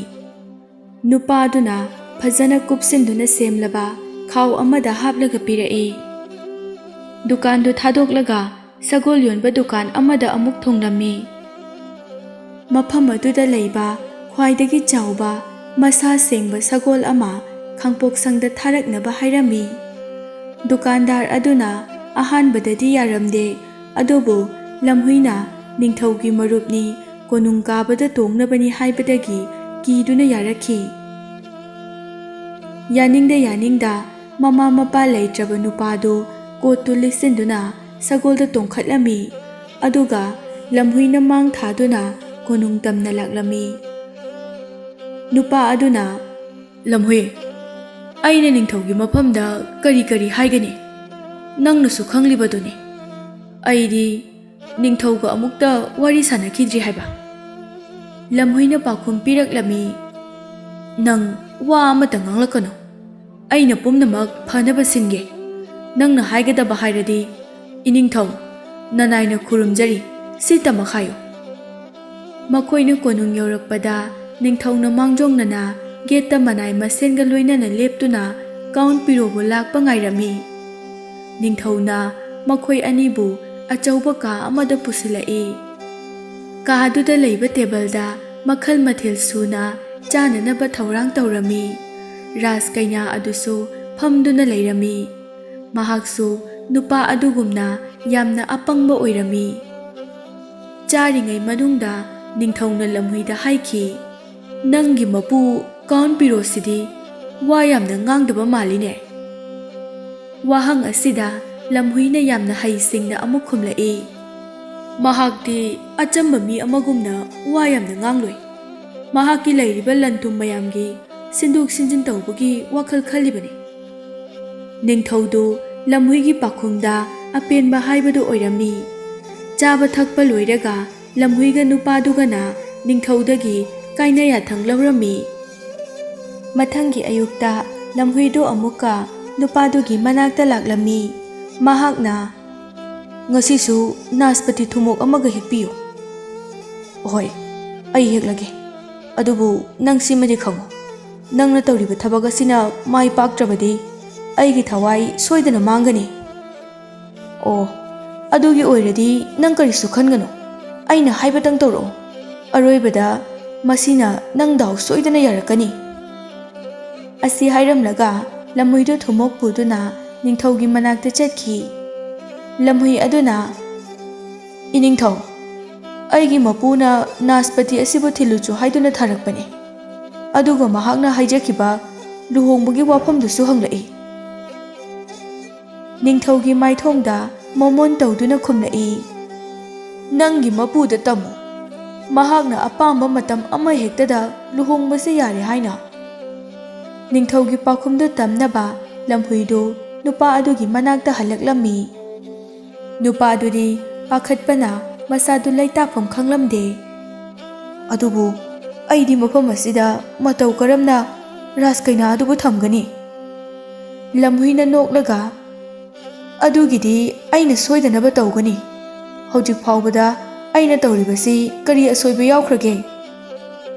Speaker 1: ꯅꯨꯄꯥ ꯑꯗꯨꯅ ꯐꯖꯅ ꯀꯨꯞꯁꯤꯟꯗꯨꯅ ꯁꯦꯝꯂꯕ ꯈꯥꯎ ꯑꯃꯗ ꯍꯥꯞꯂꯒ ꯄꯤꯔꯛꯏ꯫ ꯗꯨꯀꯥꯟꯗꯨ ꯊꯥꯗꯣꯛꯂꯒ ꯁꯒꯣꯜ ꯌꯣꯟꯕ ꯗꯨꯀꯥꯟ ꯑꯃꯗ ꯑꯃꯨꯛ ꯊꯨꯡꯂꯝꯃꯤ꯫ ꯃꯐꯝ ꯑꯗꯨꯗ ꯂꯩꯕ ꯈ꯭ꯋꯥꯏꯗꯒꯤ ꯆꯥꯎꯕ ꯃꯁꯥ ꯁꯦꯡꯕ ꯁꯒꯣꯜ ꯑꯃ ꯈꯥꯡꯄꯣꯛꯁꯪꯗ ꯊꯥꯔꯛꯅꯕ ꯍꯥꯏꯔꯝꯃꯤ꯫ ꯗꯨꯀꯥꯟꯗꯥꯔ ꯑꯗꯨꯅ ꯑꯍꯥꯟꯕꯗꯗꯤ ꯌꯥꯔꯝꯗꯦ, ꯑꯗꯨꯕꯨ ꯂꯝꯍꯨꯏꯅ ꯅꯤꯡꯊꯧꯒꯤ ꯃꯔꯨꯞꯅꯤ, ꯀꯣꯅꯨꯡ ꯀꯥꯕꯗ ꯇꯣꯡꯅꯕꯅꯤ ꯍꯥꯏꯕꯗꯒꯤ ꯀꯤꯗꯨꯅ ꯌꯥꯔꯛꯈꯤ꯫ ꯌꯥꯅꯤꯡꯗ ꯌꯥꯅꯤꯡꯗ ꯃꯃꯥ ꯃꯄꯥ ꯂꯩꯇ꯭ꯔꯕ ꯅꯨꯄꯥꯗꯨ ꯀꯣꯠꯇꯨ ꯂꯤꯠꯁꯤꯟꯗꯨꯅ ꯁꯒꯣꯜꯗ ꯇꯣꯡꯈꯠꯂꯝꯃꯤ, ꯑꯗꯨꯒ ꯂꯝꯍꯨꯏꯅ ꯃꯥꯡ ꯊꯥꯗꯨꯅ ꯀꯣꯅꯨꯡ ꯇꯝꯅ ꯂꯥꯛꯂꯝꯃꯤ꯫ ꯅꯨꯄꯥ ꯑꯗꯨꯅ "ꯂꯝꯍꯨꯏ, ꯑꯩꯅ ꯅꯤꯡꯊꯧꯒꯤ ꯃꯐꯝꯗ ꯀꯔꯤ ꯀꯔꯤ ꯍꯥꯏꯒꯅꯤ? ꯅꯪꯅꯁꯨ ꯈꯪꯂꯤꯕꯗꯨꯅꯤ꯫ ꯑꯩꯗꯤ ꯅꯤꯡꯊꯧꯒ ꯑꯃꯨꯛꯇ ꯋꯥꯔꯤ ꯁꯥꯅꯈꯤꯗ꯭ꯔꯤ ꯍꯥꯏꯕ"꯫ ꯂꯝꯍꯨꯏꯅ ꯄꯥꯎꯈꯨꯝ ꯄꯤꯔꯛꯂꯝꯃꯤ꯫ "ꯅꯪ ꯋꯥ ꯑꯃꯠꯇ ꯉꯥꯡꯂꯛꯀꯅꯨ꯫ ꯑꯩꯅ ꯄꯨꯝꯅꯃꯛ ꯐꯅꯕ ꯁꯤꯟꯒꯦ꯫ ꯅꯪꯅ ꯍꯥꯏꯒꯗꯕ ꯍꯥꯏꯔꯗꯤ, 'ꯏꯅꯤꯡꯊꯧ, ꯅꯅꯥꯏꯅ ꯈꯨꯔꯨꯝꯖꯔꯤ' ꯁꯤꯇꯃꯛ ꯍꯥꯏꯌꯨ"꯫ ꯃꯈꯣꯏꯅ ꯀꯣꯅꯨꯡ ꯌꯧꯔꯛꯄꯗ ꯅꯤꯡꯊꯧꯅ ꯃꯥꯡꯖꯧꯅꯅ ꯒꯦꯠꯇ ꯃꯅꯥꯏ ꯃꯁꯦꯟꯒ ꯂꯣꯏꯅꯅ ꯂꯦꯞꯇꯨꯅ ꯀꯥꯎꯟꯠ ꯄꯤꯔꯣꯕꯨ ꯂꯥꯛꯄ ꯉꯥꯏꯔꯝꯃꯤ꯫ ꯅꯤꯡꯊꯧꯅ ꯃꯈꯣꯏ ꯑꯅꯤꯕꯨ ꯑꯆꯧꯕ ꯀꯥ ꯑꯃꯗ ꯄꯨꯁꯤꯜꯂꯛꯏ꯫ ꯀꯥꯗꯨꯗ ꯂꯩꯕ ꯇꯦꯕꯜꯗ ꯃꯈꯜ ꯃꯊꯦꯜ ꯁꯨꯅ ꯆꯥꯅꯅꯕ ꯊꯧꯔꯥꯡ ꯇꯧꯔꯝꯃꯤ꯫ ꯔꯥꯖꯀꯩꯅꯥ ꯑꯗꯨꯁꯨ ꯐꯝꯗꯨꯅ ꯂꯩꯔꯝꯃꯤ꯫ ꯃꯍꯥꯛꯁꯨ ꯅꯨꯄꯥ ꯑꯗꯨꯒꯨꯝꯅ ꯌꯥꯝꯅ ꯑꯄꯪꯕ ꯑꯣꯏꯔꯝꯃꯤ꯫ ꯆꯥꯔꯤꯉꯩ ꯃꯅꯨꯡꯗ ꯅꯤꯡꯊꯧꯅ ꯂꯝꯍꯨꯏꯗ ꯍꯥꯏꯈꯤ, "ꯅꯪꯒꯤ ꯃꯄꯨ ꯀꯥꯎꯟꯠ ꯄꯤꯔꯣꯁꯤꯗꯤ ꯋꯥ ꯌꯥꯝꯅ ꯉꯥꯡꯗꯕ ꯃꯥꯜꯂꯤꯅꯦ"꯫ ꯋꯥꯍꯪ ꯑꯁꯤꯗ ꯂꯝꯍꯨꯏꯅ ꯌꯥꯝꯅ ꯍꯩꯁꯤꯡꯅ ꯑꯃꯨꯛ ꯈꯨꯝꯂꯛꯏ, "ꯃꯍꯥꯛꯇꯤ ꯑꯆꯝꯕ ꯃꯤ ꯑꯃꯒꯨꯝꯅ ꯋꯥ ꯌꯥꯝꯅ ꯉꯥꯡꯂꯣꯏ꯫ ꯃꯍꯥꯛꯀꯤ ꯂꯩꯔꯤꯕ ꯂꯟ ꯊꯨꯝ ꯃꯌꯥꯝꯒꯤ ꯁꯤꯟꯗꯣꯛ ꯁꯤꯟꯖꯤꯟ ꯇꯧꯕꯒꯤ ꯋꯥꯈꯜ ꯈꯜꯂꯤꯕꯅꯤ"꯫ ꯅꯤꯡꯊꯧꯗꯨ ꯂꯝꯍꯨꯏꯒꯤ ꯄꯥꯎꯈꯨꯝꯗ ꯑꯄꯦꯟꯕ ꯍꯥꯏꯕꯗꯨ ꯑꯣꯏꯔꯝꯃꯤ꯫ ꯆꯥꯕ ꯊꯛꯄ ꯂꯣꯏꯔꯒ ꯂꯝꯍꯨꯏꯒ ꯅꯨꯄꯥꯗꯨꯒꯅ ꯅꯤꯡꯊꯧꯗꯒꯤ ꯀꯥꯏꯅ ꯌꯥꯊꯪ ꯂꯧꯔꯝꯃꯤ꯫ ꯃꯊꯪꯒꯤ ꯑꯌꯨꯛꯇ ꯂꯝꯍꯨꯏꯗꯨ ꯑꯃꯨꯛꯀ ꯅꯨꯄꯥꯗꯨꯒꯤ ꯃꯅꯥꯛꯇ ꯂꯥꯛꯂꯝꯃꯤ꯫ ꯃꯍꯥꯛꯅ, "ꯉꯁꯤꯁꯨ ꯅꯥꯁꯄꯇꯤ ꯊꯨꯃꯣꯛ ꯑꯃꯒ ꯍꯦꯛꯄꯤꯌꯨ"꯫ "ꯍꯣꯏ, ꯑꯩ ꯍꯦꯛꯂꯒꯦ꯫ ꯑꯗꯨꯕꯨ ꯅꯪ ꯁꯤꯃꯗꯤ ꯈꯪꯉꯨ, ꯅꯪꯅ ꯇꯧꯔꯤꯕ ꯊꯕꯛ ꯑꯁꯤꯅ ꯃꯥꯏ ꯄꯥꯛꯇ꯭ꯔꯕꯗꯤ ꯑꯩꯒꯤ ꯊꯋꯥꯏ ꯁꯣꯏꯗꯅ ꯃꯥꯡꯒꯅꯤ"꯫ "ꯑꯣ, ꯑꯗꯨꯒꯤ ꯑꯣꯏꯔꯗꯤ ꯅꯪ ꯀꯔꯤꯁꯨ ꯈꯟꯒꯅꯨ, ꯑꯩꯅ ꯍꯥꯏꯕꯇꯪ ꯇꯧꯔꯛꯎ꯫ ꯑꯔꯣꯏꯕꯗ ꯃꯁꯤꯅ ꯅꯪ ꯗꯥꯎ ꯁꯣꯏꯗꯅ ꯌꯥꯔꯛꯀꯅꯤ"꯫ ꯑꯁꯤ ꯍꯥꯏꯔꯝꯂꯒ ꯂꯝꯍꯨꯏꯗꯨ ꯊꯨꯃꯣꯛ ꯄꯨꯗꯨꯅ ꯅꯤꯡꯊꯧꯒꯤ ꯃꯅꯥꯛꯇ ꯆꯠꯈꯤ꯫ ꯂꯝꯍꯨꯏ ꯑꯗꯨꯅ, "ꯏꯅꯤꯡꯊꯧ, ꯑꯩꯒꯤ ꯃꯄꯨꯅ ꯅꯥꯁꯄꯇꯤ ꯑꯁꯤꯕꯨ ꯊꯤꯜꯂꯨꯆꯣ ꯍꯥꯏꯗꯨꯅ ꯊꯥꯔꯛꯄꯅꯤ꯫ ꯑꯗꯨꯒ ꯃꯍꯥꯛꯅ ꯍꯥꯏꯖꯈꯤꯕ ꯂꯨꯍꯣꯡꯕꯒꯤ ꯋꯥꯐꯝꯗꯨꯁꯨ ꯍꯪꯂꯛꯏ"꯫ ꯅꯤꯡꯊꯧꯒꯤ ꯃꯥꯏꯊꯣꯡꯗ ꯃꯣꯃꯣꯟ ꯇꯧꯗꯨꯅ ꯈꯨꯝꯂꯛꯏ, "ꯅꯪꯒꯤ ꯃꯄꯨꯗ ꯇꯝꯃꯨ, ꯃꯍꯥꯛꯅ ꯑꯄꯥꯝꯕ ꯃꯇꯝ ꯑꯃꯍꯦꯛꯇꯗ ꯂꯨꯍꯣꯡꯕꯁꯦ ꯌꯥꯔꯦ ꯍꯥꯏꯅ"꯫ ꯅꯤꯡꯊꯧꯒꯤ ꯄꯥꯎꯈꯨꯝꯗꯨ ꯇꯝꯅꯕ ꯂꯝꯍꯨꯏꯗꯨ ꯅꯨꯄꯥ ꯑꯗꯨꯒꯤ ꯃꯅꯥꯛꯇ ꯍꯜꯂꯛꯂꯝꯃꯤ꯫ ꯅꯨꯄꯥꯗꯨꯗꯤ ꯄꯥꯈꯠꯄꯅ ꯃꯁꯥꯗꯨ ꯂꯩꯇꯥꯐꯝ ꯈꯪꯂꯝꯗꯦ꯫ "ꯑꯗꯨꯕꯨ ꯑꯩꯗꯤ ꯃꯐꯝ ꯑꯁꯤꯗ ꯃꯇꯧ ꯀꯔꯝꯅ ꯔꯥꯖꯀꯩꯅꯥ ꯑꯗꯨꯕꯨ ꯊꯝꯒꯅꯤ"꯫ ꯂꯝꯍꯨꯏꯅ ꯅꯣꯛꯂꯒ, "ꯑꯗꯨꯒꯤꯗꯤ ꯑꯩꯅ ꯁꯣꯏꯗꯅꯕ ꯇꯧꯒꯅꯤ꯫ ꯍꯧꯖꯤꯛ ꯐꯥꯎꯕꯗ ꯑꯩꯅ ꯇꯧꯔꯤꯕꯁꯤ ꯀꯔꯤ ꯑꯁꯣꯏꯕ ꯌꯥꯎꯈ꯭ꯔꯒꯦ"꯫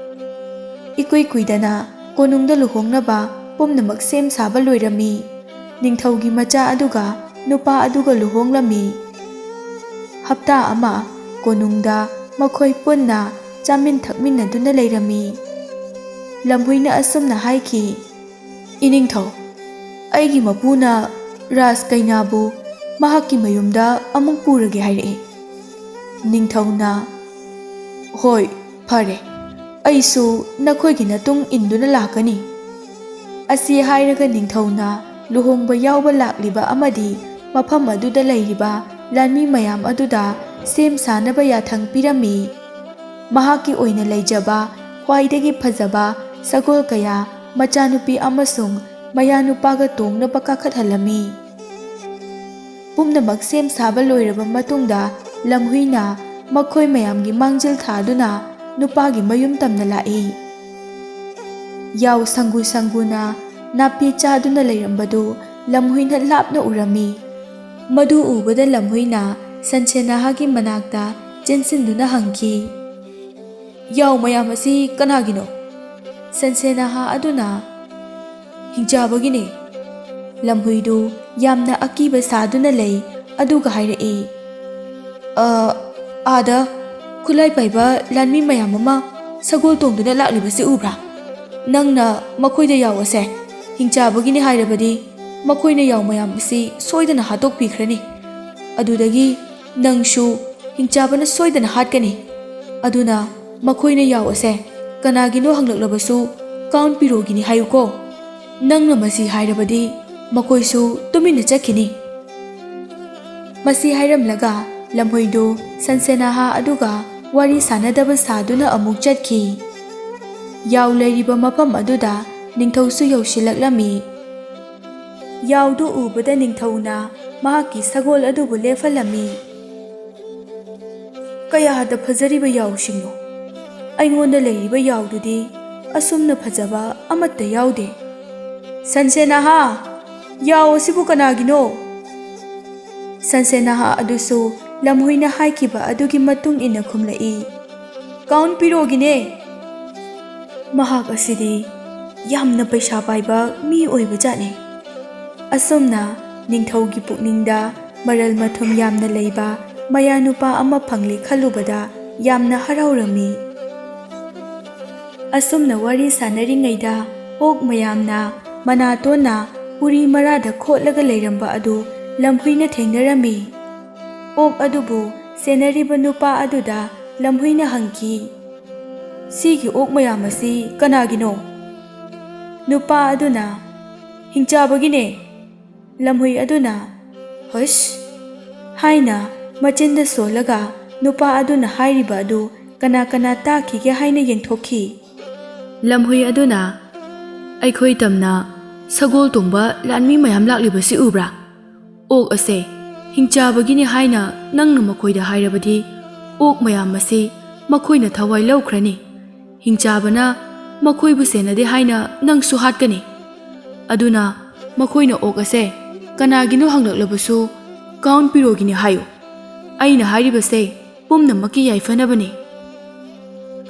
Speaker 1: ꯏꯀꯨꯏ ꯀꯨꯏꯗꯅ ꯀꯣꯅꯨꯡꯗ ꯂꯨꯍꯣꯡꯅꯕ ꯄꯨꯝꯅꯃꯛ ꯁꯦꯝ ꯁꯥꯕ ꯂꯣꯏꯔꯝꯃꯤ꯫ ꯅꯤꯡꯊꯧꯒꯤ ꯃꯆꯥ ꯑꯗꯨꯒ ꯅꯨꯄꯥ ꯑꯗꯨꯒ ꯂꯨꯍꯣꯡꯂꯝꯃꯤ꯫ ꯍꯞꯇꯥ ꯑꯃ ꯀꯣꯅꯨꯡꯗ ꯃꯈꯣꯏ ꯄꯨꯟꯅ ꯆꯥꯃꯤꯟ ꯊꯛꯃꯤꯟꯅꯗꯨꯅ ꯂꯩꯔꯝꯃꯤ꯫ ꯂꯝꯍꯨꯏꯅ ꯑꯁꯨꯝꯅ ꯍꯥꯏꯈꯤ, "ꯏꯅꯤꯡꯊꯧ, ꯑꯩꯒꯤ ꯃꯄꯨꯅ ꯔꯥꯖꯀꯩꯅꯥꯕꯨ ꯃꯍꯥꯛꯀꯤ ꯃꯌꯨꯝꯗ ꯑꯃꯨꯛ ꯄꯨꯔꯒꯦ ꯍꯥꯏꯔꯛꯏ"꯫ ꯅꯤꯡꯊꯧꯅ, "ꯍꯣꯏ, ꯐꯔꯦ, ꯑꯩꯁꯨ ꯅꯈꯣꯏꯒꯤ ꯃꯇꯨꯡ ꯏꯟꯗꯨꯅ ꯂꯥꯛꯀꯅꯤ"꯫ ꯑꯁꯤ ꯍꯥꯏꯔꯒ ꯅꯤꯡꯊꯧꯅ ꯂꯨꯍꯣꯡꯕ ꯌꯥꯎꯕ ꯂꯥꯛꯂꯤꯕ ꯑꯃꯗꯤ ꯃꯐꯝ ꯑꯗꯨꯗ ꯂꯩꯔꯤꯕ ꯂꯥꯟꯃꯤ ꯃꯌꯥꯝ ꯑꯗꯨꯗ ꯁꯦꯝ ꯁꯥꯅꯕ ꯌꯥꯊꯪ ꯄꯤꯔꯝꯃꯤ꯫ ꯃꯍꯥꯛꯀꯤ ꯑꯣꯏꯅ ꯂꯩꯖꯕ ꯈ꯭ꯋꯥꯏꯗꯒꯤ ꯐꯖꯕ ꯁꯒꯣꯜ ꯀꯌꯥ ꯃꯆꯥꯅꯨꯄꯤ ꯑꯃꯁꯨꯡ ꯃꯌꯥꯅꯨꯄꯥꯒ ꯇꯣꯡꯅꯕ ꯀꯥꯈꯠꯍꯜꯂꯝꯃꯤ꯫ ꯄꯨꯝꯅꯃꯛ ꯁꯦꯝ ꯁꯥꯕ ꯂꯣꯏꯔꯕ ꯃꯇꯨꯡꯗ ꯂꯝꯍꯨꯏꯅ ꯃꯈꯣꯏ ꯃꯌꯥꯝꯒꯤ ꯃꯥꯡꯖꯤꯜ ꯊꯥꯗꯨꯅ ꯅꯨꯄꯥꯒꯤ ꯃꯌꯨꯝ ꯇꯝꯅ ꯂꯥꯛꯏ꯫ ꯌꯥꯎ ꯁꯪꯒꯨ ꯁꯪꯒꯨꯅ ꯅꯥꯄꯤ ꯆꯥꯗꯨꯅ ꯂꯩꯔꯝꯕꯗꯨ ꯂꯝꯍꯨꯏꯅ ꯂꯥꯞꯅ ꯎꯔꯝꯃꯤ꯫ ꯃꯗꯨ ꯎꯕꯗ ꯂꯝꯍꯨꯏꯅ ꯁꯟꯁꯦꯟꯅꯥꯍꯥꯒꯤ ꯃꯅꯥꯛꯇ ꯆꯦꯟꯁꯤꯟꯗꯨꯅ ꯍꯪꯈꯤ, "ꯌꯥꯎ ꯃꯌꯥꯝ ꯑꯁꯤ ꯀꯅꯥꯒꯤꯅꯣ"꯫ ꯁꯟꯁꯦꯟꯅꯥꯍꯥ ꯑꯗꯨꯅ, "ꯍꯤꯡꯆꯥꯕꯒꯤꯅꯦ"꯫ ꯂꯝꯍꯨꯏꯗꯨ ꯌꯥꯝꯅ ꯑꯀꯤꯕ ꯁꯥꯗꯨꯅ ꯂꯩ ꯑꯗꯨꯒ ꯍꯥꯏꯔꯛꯏ, "ꯑꯥꯗ ꯈꯨꯠꯂꯥꯏ ꯄꯥꯏꯕ ꯂꯥꯟꯃꯤ ꯃꯌꯥꯝ ꯑꯃ ꯁꯒꯣꯜ ꯇꯣꯡꯗꯨꯅ ꯂꯥꯛꯂꯤꯕꯁꯤ ꯎꯕ꯭ꯔꯥ? ꯅꯪꯅ ꯃꯈꯣꯏꯗ ꯌꯥꯎ ꯑꯁꯦ ꯍꯤꯡꯆꯥꯕꯒꯤꯅꯤ ꯍꯥꯏꯔꯕꯗꯤ ꯃꯈꯣꯏꯅ ꯌꯥꯎ ꯃꯌꯥꯝ ꯑꯁꯤ ꯁꯣꯏꯗꯅ ꯍꯥꯠꯇꯣꯛꯄꯤꯈ꯭ꯔꯅꯤ꯫ ꯑꯗꯨꯗꯒꯤ ꯅꯪꯁꯨ ꯍꯤꯡꯆꯥꯕꯅ ꯁꯣꯏꯗꯅ ꯍꯥꯠꯀꯅꯤ꯫ ꯑꯗꯨꯅ ꯃꯈꯣꯏꯅ ꯌꯥꯎ ꯑꯁꯦ ꯀꯅꯥꯒꯤꯅꯣ ꯍꯪꯂꯛꯂꯕꯁꯨ ꯀꯥꯎꯟꯠ ꯄꯤꯔꯣꯒꯤꯅꯤ ꯍꯥꯏꯌꯨꯀꯣ꯫ ꯅꯪꯅ ꯃꯁꯤ ꯍꯥꯏꯔꯕꯗꯤ ꯃꯈꯣꯏꯁꯨ ꯇꯨꯃꯤꯟꯅ ꯆꯠꯈꯤꯅꯤ"꯫ ꯃꯁꯤ ꯍꯥꯏꯔꯝꯂꯒ ꯂꯝꯍꯨꯏꯗꯨ ꯁꯟꯁꯦꯟꯅꯥꯍꯥ ꯑꯗꯨꯒ ꯋꯥꯔꯤ ꯁꯥꯅꯗꯕ ꯁꯥꯗꯨꯅ ꯑꯃꯨꯛ ꯆꯠꯈꯤ꯫ ꯌꯥꯎ ꯂꯩꯔꯤꯕ ꯃꯐꯝ ꯑꯗꯨꯗ ꯅꯤꯡꯊꯧꯁꯨ ꯌꯧꯁꯤꯜꯂꯛꯂꯝꯃꯤ꯫ ꯌꯥꯎꯗꯨ ꯎꯕꯗ ꯅꯤꯡꯊꯧꯅ ꯃꯍꯥꯛꯀꯤ ꯁꯒꯣꯜ ꯑꯗꯨꯕꯨ ꯂꯦꯞꯍꯜꯂꯝꯃꯤ꯫ "ꯀꯌꯥꯗ ꯐꯖꯔꯤꯕ ꯌꯥꯎꯁꯤꯡꯅꯣ! ꯑꯩꯉꯣꯟꯗ ꯂꯩꯔꯤꯕ ꯌꯥꯎꯗꯨꯗꯤ ꯑꯁꯨꯝꯅ ꯐꯖꯕ ꯑꯃꯠꯇ ꯌꯥꯎꯗꯦ"꯫ "ꯁꯟꯁꯦꯟꯅꯥꯍꯥ, ꯌꯥꯎ ꯑꯁꯤꯕꯨ ꯀꯅꯥꯒꯤꯅꯣ"꯫ ꯁꯟꯁꯦꯟꯅꯥꯍꯥ ꯑꯗꯨꯁꯨ ꯂꯝꯍꯨꯏꯅ ꯍꯥꯏꯈꯤꯕ ꯑꯗꯨꯒꯤ ꯃꯇꯨꯡ ꯏꯟꯅ ꯈꯨꯝꯂꯛꯏ, ꯀꯥꯎꯟ ꯄꯤꯔꯣꯒꯤꯅꯦ꯫ ꯃꯍꯥꯛ ꯑꯁꯤꯗꯤ ꯌꯥꯝꯅ ꯄꯩꯁꯥ ꯄꯥꯏꯕ ꯃꯤ ꯑꯣꯏꯕꯖꯥꯠꯅꯤ꯫ ꯑꯁꯨꯝꯅ ꯅꯤꯡꯊꯧꯒꯤ ꯄꯨꯛꯅꯤꯡꯗ ꯃꯔꯜ ꯃꯊꯨꯝ ꯌꯥꯝꯅ ꯂꯩꯕ ꯃꯌꯥꯅꯨꯄꯥ ꯑꯃ ꯐꯪꯂꯦ ꯈꯜꯂꯨꯕꯗ ꯌꯥꯝꯅ ꯍꯔꯥꯎꯔꯝꯃꯤ꯫ ꯑꯁꯨꯝꯅ ꯋꯥꯔꯤ ꯁꯥꯟꯅꯔꯤꯉꯩꯗ ꯑꯣꯛ ꯃꯌꯥꯝꯅ ꯃꯅꯥꯇꯣꯟꯅ ꯎꯔꯤ ꯃꯔꯥꯗ ꯈꯣꯠꯂꯒ ꯂꯩꯔꯝꯕ ꯑꯗꯨ ꯂꯝꯍꯨꯏꯅ ꯊꯦꯡꯅꯔꯝꯃꯤ꯫ ꯑꯣꯛ ꯑꯗꯨꯕꯨ ꯁꯦꯟꯅꯔꯤꯕ ꯅꯨꯄꯥ ꯑꯗꯨꯗ ꯂꯝꯍꯨꯏꯅ ꯍꯪꯈꯤ, "ꯁꯤꯒꯤ ꯑꯣꯛ ꯃꯌꯥꯝ ꯑꯁꯤ ꯀꯅꯥꯒꯤꯅꯣ?" ꯅꯨꯄꯥ ꯑꯗꯨꯅ, "ꯍꯤꯡꯆꯥꯕꯒꯤꯅꯦ." ꯂꯝꯍꯨꯏ ꯑꯗꯨꯅ, "ꯍꯁ" ꯍꯥꯏꯅ ꯃꯆꯤꯟꯗ ꯁꯣꯜꯂꯒ ꯅꯨꯄꯥ ꯑꯗꯨꯅ ꯍꯥꯏꯔꯤꯕ ꯑꯗꯨ ꯀꯅꯥ ꯀꯅꯥ ꯇꯥꯈꯤꯒꯦ ꯍꯥꯏꯅ ꯌꯦꯡꯊꯣꯛꯈꯤ꯫ ꯂꯝꯍꯨꯏ ꯑꯗꯨꯅ, "ꯑꯩꯈꯣꯏ ꯇꯝꯅ ꯁꯒꯣꯜ ꯇꯣꯡꯕ ꯂꯥꯟꯃꯤ ꯃꯌꯥꯝ ꯂꯥꯛꯂꯤꯕꯁꯤ ꯎꯕ꯭ꯔꯥ? ꯑꯣꯛ ꯑꯁꯦ ꯍꯤꯡꯆꯥꯕꯒꯤꯅꯤ ꯍꯥꯏꯅ ꯅꯪꯅ ꯃꯈꯣꯏꯗ ꯍꯥꯏꯔꯕꯗꯤ ꯑꯣꯛ ꯃꯌꯥꯝ ꯑꯁꯤ ꯃꯈꯣꯏꯅ ꯊꯋꯥꯏ ꯂꯧꯈ꯭ꯔꯅꯤ꯫ ꯍꯤꯡꯆꯥꯕꯅ ꯃꯈꯣꯏꯕꯨ ꯁꯦꯟꯅꯗꯦ ꯍꯥꯏꯅ ꯅꯪꯁꯨ ꯍꯥꯠꯀꯅꯤ꯫ ꯑꯗꯨꯅ ꯃꯈꯣꯏꯅ ꯑꯣꯛ ꯑꯁꯦ ꯀꯅꯥꯒꯤꯅꯣ ꯍꯪꯂꯛꯂꯕꯁꯨ ꯀꯥꯎꯟ ꯄꯤꯔꯣꯒꯤꯅꯤ ꯍꯥꯏꯌꯨ꯫ ꯑꯩꯅ ꯍꯥꯏꯔꯤꯕꯁꯦ ꯄꯨꯝꯅꯃꯛꯀꯤ ꯌꯥꯏꯐꯅꯕꯅꯤ."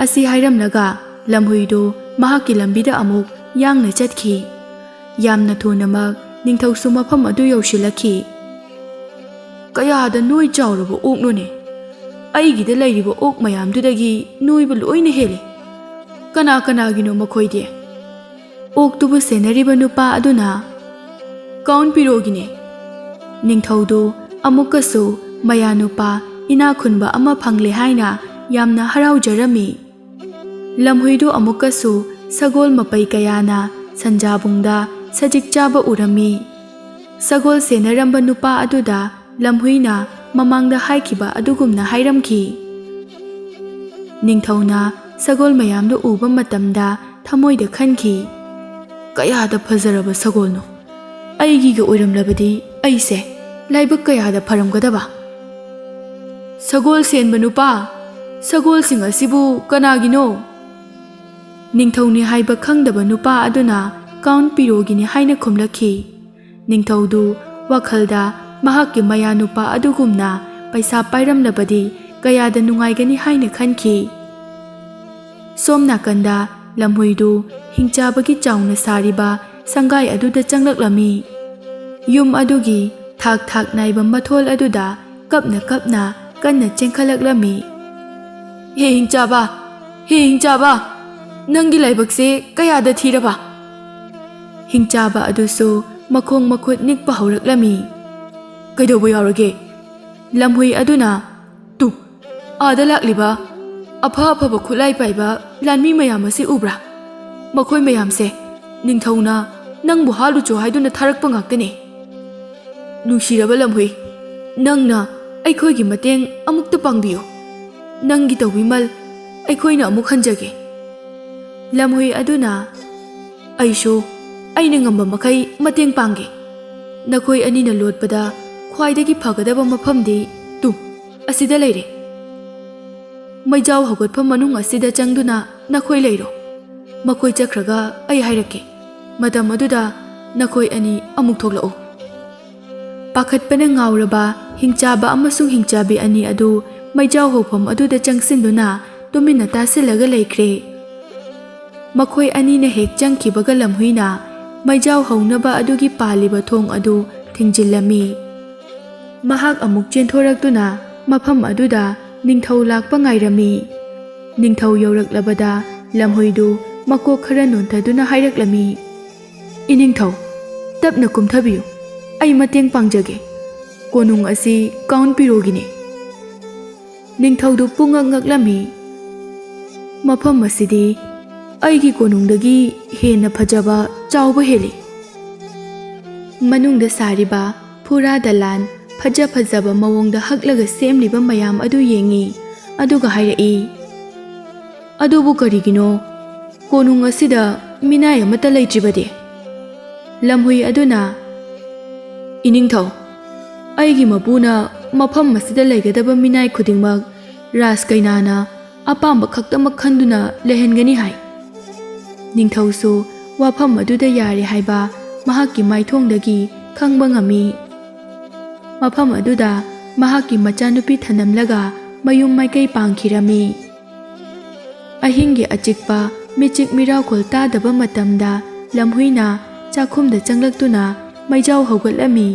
Speaker 1: ꯑꯁꯤ ꯍꯥꯏꯔꯝꯂꯒ ꯂꯝꯍꯨꯏꯗꯨ ꯃꯍꯥꯛꯀꯤ ꯂꯝꯕꯤꯗ ꯑꯃꯨꯛ ꯌꯥꯡꯅ ꯆꯠꯈꯤ꯫ ꯌꯥꯝꯅ ꯊꯨꯅꯃꯛ ꯅꯤꯡꯊꯧꯁꯨ ꯃꯐꯝ ꯑꯗꯨ ꯌꯧꯁꯤꯜꯂꯛꯈꯤ꯫ "ꯀꯌꯥꯗ ꯅꯣꯏ ꯆꯥꯎꯔꯕ ꯑꯣꯛꯅꯣꯅꯦ! ꯑꯩꯒꯤꯗ ꯂꯩꯔꯤꯕ ꯑꯣꯛ ꯃꯌꯥꯝꯗꯨꯗꯒꯤ ꯅꯣꯏꯕ ꯂꯣꯏꯅ ꯍꯦꯜꯂꯤ꯫ ꯀꯅꯥ ꯀꯅꯥꯒꯤꯅꯣ ꯃꯈꯣꯏꯗꯤ?" ꯑꯣꯛꯇꯨꯕꯨ ꯁꯦꯟꯅꯔꯤꯕ ꯅꯨꯄꯥ ꯑꯗꯨꯅ, "ꯀꯥꯎꯟ ꯄꯤꯔꯣꯒꯤꯅꯦ." ꯅꯤꯡꯊꯧꯗꯨ ꯑꯃꯨꯛꯀꯁꯨ ꯃꯌꯥꯅꯨꯄꯥ ꯏꯅꯥꯈꯨꯟꯕ ꯑꯃ ꯐꯪꯂꯦ ꯍꯥꯏꯅ ꯌꯥꯝꯅ ꯍꯔꯥꯎꯖꯔꯝꯃꯤ꯫ ꯂꯝꯍꯨꯏꯗꯨ ꯑꯃꯨꯛꯀꯁꯨ ꯁꯒꯣꯜ ꯃꯄꯩ ꯀꯌꯥꯅ ꯁꯟꯖꯥꯕꯨꯡꯗ ꯁꯖꯤꯛ ꯆꯥꯕ ꯎꯔꯝꯃꯤ꯫ ꯁꯒꯣꯜ ꯁꯦꯟꯅꯔꯝꯕ ꯅꯨꯄꯥ ꯑꯗꯨꯗ ꯂꯝꯍꯨꯏꯅ ꯃꯃꯥꯡꯗ ꯍꯥꯏꯈꯤꯕ ꯑꯗꯨꯒꯨꯝꯅ ꯍꯥꯏꯔꯝꯈꯤ꯫ ꯅꯤꯡꯊꯧꯅ ꯁꯒꯣꯜ ꯃꯌꯥꯝꯗꯨ ꯎꯕ ꯃꯇꯝꯗ ꯊꯃꯣꯏꯗ ꯈꯟꯈꯤ, "ꯀꯌꯥꯗ ꯐꯖꯔꯕ ꯁꯒꯣꯜꯅꯣ! ꯑꯩꯒꯤꯒ ꯑꯣꯏꯔꯝꯂꯕꯗꯤ ꯑꯩꯁꯦ ꯂꯥꯏꯕꯛ ꯀꯌꯥꯗ ꯐꯔꯝꯒꯗꯕ! ꯁꯒꯣꯜ ꯁꯦꯟꯕ ꯅꯨꯄꯥ, ꯁꯒꯣꯜꯁꯤꯡ ꯑꯁꯤꯕꯨ ꯀꯅꯥꯒꯤꯅೋ?" ꯅꯤꯡꯊꯧꯅꯤ ꯍꯥꯏꯕ ꯈꯪꯗꯕ ꯅꯨꯄꯥ ꯑꯗꯨꯅ ꯀꯥꯎꯟ ꯄꯤꯔꯣꯒꯤꯅꯤ ꯍꯥꯏꯅ ꯈꯨꯝꯂꯛꯈꯤ꯫ ꯅꯤꯡꯊꯧꯗꯨ ꯋꯥꯈꯜꯗ ꯃꯍꯥꯛꯀꯤ ꯃꯌꯥꯅꯨꯄꯥ ꯑꯗꯨꯒꯨꯝꯅ ꯄꯩꯁꯥ ꯄꯥꯏꯔꯝꯂꯕꯗꯤ ꯀꯌꯥꯗ ꯅꯨꯡꯉꯥꯏꯒꯅꯤ ꯍꯥꯏꯅ ꯈꯟꯈꯤ꯫ ꯁꯣꯝ ꯅꯥꯀꯟꯗ ꯂꯝꯍꯨꯏꯗꯨ ꯍꯤꯡꯆꯥꯕꯒꯤ ꯆꯥꯎꯅ ꯁꯥꯔꯤꯕ ꯁꯪꯒꯥꯏ ꯑꯗꯨꯗ ꯆꯪꯂꯛꯂꯝꯃꯤ꯫ ꯌꯨꯝ ꯑꯗꯨꯒꯤ ꯊꯥꯛ ꯊꯥꯛ ꯅꯥꯏꯕ ꯃꯊꯣꯜ ꯑꯗꯨꯗ ꯀꯞꯅ ꯀꯞꯅ ꯀꯟꯅ ꯆꯦꯟꯈꯠꯂꯛꯂꯝꯃꯤ꯫ "ꯍꯦ ꯍꯤꯡꯆꯥꯕ! ꯍꯦ ꯍꯤꯡꯆꯥꯕ! ꯅꯪꯒꯤ ꯂꯥꯏꯕꯛꯁꯦ ꯀꯌꯥꯗ ꯊꯤꯔꯕ?" ꯍꯤꯡꯆꯥꯕ ꯑꯗꯨꯁꯨ ꯃꯈꯣꯡ ꯃꯈꯨꯠ ꯅꯤꯛꯄ ꯍꯧꯔꯛꯂꯝꯃꯤ꯫ "ꯀꯩꯗꯧꯕ ꯌꯥꯎꯔꯒꯦ?" ꯂꯝꯍꯨꯏ ꯑꯗꯨꯅ, "ꯇꯨ, ꯑꯥꯗ ꯂꯥꯛꯂꯤꯕ ꯑꯐ ꯑꯐꯕ ꯈꯨꯠꯂꯥꯏ ꯄꯥꯏꯕ ꯂꯥꯟꯃꯤ ꯃꯌꯥꯝ ꯑꯁꯤ ꯎꯕ꯭ꯔꯥ? ꯃꯈꯣꯏ ꯃꯌꯥꯝꯁꯦ ꯅꯤꯡꯊꯧꯅ ꯅꯪꯕꯨ ꯍꯥꯠꯂꯨꯆꯣ ꯍꯥꯏꯗꯨꯅ ꯊꯥꯔꯛꯄ ꯉꯥꯛꯇꯅꯤ꯫ ꯅꯨꯡꯁꯤꯔꯕ ꯂꯝꯍꯨꯏ, ꯅꯪꯅ ꯑꯩꯈꯣꯏꯒꯤ ꯃꯇꯦꯡ ꯑꯃꯨꯛꯇ ꯄꯥꯡꯕꯤꯌꯨ꯫ ꯅꯪꯒꯤ ꯇꯧꯕꯤꯃꯜ ꯑꯩꯈꯣꯏꯅ ꯑꯃꯨꯛ ꯍꯟꯖꯒꯦ." ꯂꯝꯍꯨꯏ ꯑꯗꯨꯅ, "ꯑꯩꯁꯨ ꯑꯩꯅ ꯉꯝꯕ ꯃꯈꯩ ꯃꯇꯦꯡ ꯄꯥꯡꯒꯦ꯫ ꯅꯈꯣꯏ ꯑꯅꯤꯅ ꯂꯣꯠꯄꯗ ꯈ꯭ꯋꯥꯏꯗꯒꯤ ꯐꯒꯗꯕ ꯃꯐꯝꯗꯤ ꯇꯨ ꯑꯁꯤꯗ ꯂꯩꯔꯦ꯫ ꯃꯩꯖꯥꯎ ꯍꯧꯒꯠꯐꯝ ꯃꯅꯨꯡ ꯑꯁꯤꯗ ꯆꯪꯗꯨꯅ ꯅꯈꯣꯏ ꯂꯩꯔꯣ꯫ ꯃꯈꯣꯏ ꯆꯠꯈ꯭ꯔꯒ ꯑꯩ ꯍꯥꯏꯔꯛꯀꯦ꯫ ꯃꯇꯝ ꯑꯗꯨꯗ ꯅꯈꯣꯏ ꯑꯅꯤ ꯑꯃꯨꯛ ꯊꯣꯛꯂꯛꯎ." ꯄꯥꯈꯠꯄꯅ ꯉꯥꯎꯔꯕ ꯍꯤꯡꯆꯥꯕ ꯑꯃꯁꯨꯡ ꯍꯤꯡꯆꯥꯕꯤ ꯑꯅꯤ ꯑꯗꯨ ꯃꯩꯖꯥꯎ ꯍꯧꯐꯝ ꯑꯗꯨꯗ ꯆꯪꯁꯤꯟꯗꯨꯅ ꯇꯨꯃꯤꯟꯅ ꯇꯥꯁꯤꯜꯂꯒ ꯂꯩꯈ꯭ꯔꯦ꯫ ꯃꯈꯣꯏ ꯑꯅꯤꯅ ꯍꯦꯛ ꯆꯪꯈꯤꯕꯒ ꯂꯝꯍꯨꯏꯅ ꯃꯩꯖꯥꯎ ꯍꯧꯅꯕ ꯑꯗꯨꯒꯤ ꯄꯥꯜꯂꯤꯕ ꯊꯣꯡ ꯑꯗꯨ ꯊꯤꯡꯖꯤꯜꯂꯝꯃꯤ꯫ ꯃꯍꯥꯛ ꯑꯃꯨꯛ ꯆꯦꯟꯊꯣꯔꯛꯇꯨꯅ ꯃꯐꯝ ꯑꯗꯨꯗ ꯅꯤꯡꯊꯧ ꯂꯥꯛꯄ ꯉꯥꯏꯔꯝꯃꯤ꯫ ꯅꯤꯡꯊꯧ ꯌꯧꯔꯛꯂꯕꯗ ꯂꯝꯍꯨꯏꯗꯨ ꯃꯀꯣꯛ ꯈꯔ ꯅꯣꯟꯊꯗꯨꯅ ꯍꯥꯏꯔꯛꯂꯝꯃꯤ, "ꯏꯅꯤꯡꯊꯧ, ꯇꯞꯅ ꯀꯨꯝꯊꯕꯤꯌꯨ, ꯑꯩ ꯃꯇꯦꯡ ꯄꯥꯡꯖꯒꯦ꯫ ꯀꯣꯅꯨꯡ ꯑꯁꯤ ꯀꯥꯎꯟ ꯄꯤꯔꯣꯒꯤꯅꯤ." ꯅꯤꯡꯊꯧꯗꯨ ꯄꯨꯡꯉꯛ ꯉꯛꯂꯝꯃꯤ꯫ "ꯃꯐꯝ ꯑꯁꯤꯗꯤ ꯑꯩꯒꯤ ꯀꯣꯅꯨꯡꯗꯒꯤ ꯍꯦꯟꯅ ꯐꯖꯕ ꯆꯥꯎꯕ ꯍꯦꯜꯂꯤ꯫ ꯃꯅꯨꯡꯗ ꯁꯥꯔꯤꯕ ꯐꯨꯔꯥ ꯗꯂꯥꯟ ꯐꯖ ꯐꯖꯕ ꯃꯑꯣꯡꯗ ꯍꯛꯂꯒ ꯁꯦꯝꯂꯤꯕ ꯃꯌꯥꯝ ꯑꯗꯨ ꯌꯦꯡꯉꯤ, ꯑꯗꯨꯒ ꯍꯥꯏꯔꯛꯏ, ꯑꯗꯨꯕꯨ ꯀꯔꯤꯒꯤꯅꯣ ꯀꯣꯅꯨꯡ ꯑꯁꯤꯗ ꯃꯤꯅꯥꯏ ꯑꯃꯠꯇ ꯂꯩꯇ꯭ꯔꯤꯕꯗꯤ?" ꯂꯝꯍꯨꯏ ꯑꯗꯨꯅ, "ꯏꯅꯤꯡꯊꯧ, ꯑꯩꯒꯤ ꯃꯄꯨꯅ ꯃꯐꯝ ꯑꯁꯤꯗ ꯂꯩꯒꯗꯕ ꯃꯤꯅꯥꯏ ꯈꯨꯗꯤꯡꯃꯛ ꯔꯥꯖ ꯀꯩꯅꯥꯅ ꯑꯄꯥꯝꯕ ꯈꯛꯇꯃꯛ ꯈꯟꯗꯨꯅ ꯂꯩꯍꯟꯒꯅꯤ ꯍꯥꯏ." ꯅꯤꯡꯊꯧꯁꯨ ꯋꯥꯐꯝ ꯑꯗꯨꯗ ꯌꯥꯔꯦ ꯍꯥꯏꯕ ꯃꯍꯥꯛꯀꯤ ꯃꯥꯏꯊꯣꯡꯗꯒꯤ ꯈꯪꯕ ꯉꯝꯃꯤ꯫ ꯃꯐꯝ ꯑꯗꯨꯗ ꯃꯍꯥꯛꯀꯤ ꯃꯆꯥꯅꯨꯄꯤ ꯊꯅꯝꯂꯒ ꯃꯌꯨꯝ ꯃꯥꯏꯀꯩ ꯄꯥꯡꯈꯤꯔꯝꯃꯤ꯫ ꯑꯍꯤꯡꯒꯤ ꯑꯆꯤꯛꯄ ꯃꯤꯆꯤꯛ ꯃꯤꯔꯥꯎꯈꯣꯜ ꯇꯥꯗꯕ ꯃꯇꯝꯗ ꯂꯝꯍꯨꯏꯅ ꯆꯥꯛꯈꯨꯝꯗ ꯆꯪꯂꯛꯇꯨꯅ ꯃꯩꯖꯥꯎ ꯍꯧꯒꯠꯂꯝꯃꯤ꯫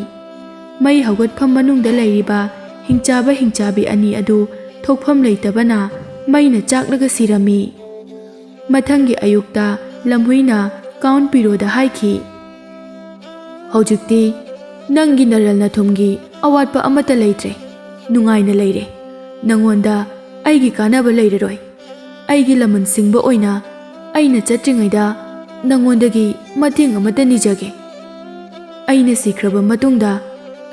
Speaker 1: ꯃꯩ ꯍꯧꯒꯠꯐꯝ ꯃꯅꯨꯡꯗ ꯂꯩꯔꯤꯕ ꯍꯤꯡꯆꯥꯕ ꯍꯤꯡꯆꯥꯕꯤ ꯑꯅꯤ ꯑꯗꯨ ꯊꯣꯛꯐꯝ ꯂꯩꯇꯕꯅ ꯃꯩꯅ ꯆꯥꯛꯂꯒ ꯁꯤꯔꯝꯃꯤ꯫ ꯃꯊꯪꯒꯤ ꯑꯌꯨꯛꯇ ꯂꯝꯍꯨꯏꯅ ꯀꯥꯎꯟ ꯄꯤꯔꯣꯗ ꯍꯥꯏꯈꯤ, "ꯍꯧꯖꯤꯛꯇꯤ ꯅꯪꯒꯤ ꯅꯔꯜ ꯅꯊꯨꯝꯒꯤ ꯑꯋꯥꯠꯄ ꯑꯃꯠꯇ ꯂꯩꯇ꯭ꯔꯦ, ꯅꯨꯡꯉꯥꯏꯅ ꯂꯩꯔꯦ꯫ ꯅꯉꯣꯟꯗ ꯑꯩꯒꯤ ꯀꯥꯟꯅꯕ ꯂꯩꯔꯔꯣꯏ꯫ ꯑꯩꯒꯤ ꯂꯃꯟ ꯁꯤꯡꯕ ꯑꯣꯏꯅ ꯑꯩꯅ ꯆꯠꯇ꯭ꯔꯤꯉꯩꯗ ꯅꯉꯣꯟꯗꯒꯤ ꯃꯇꯦꯡ ꯑꯃꯠꯇ ꯅꯤꯖꯒꯦ꯫ ꯑꯩꯅ ꯁꯤꯈ꯭ꯔꯕ ꯃꯇꯨꯡꯗ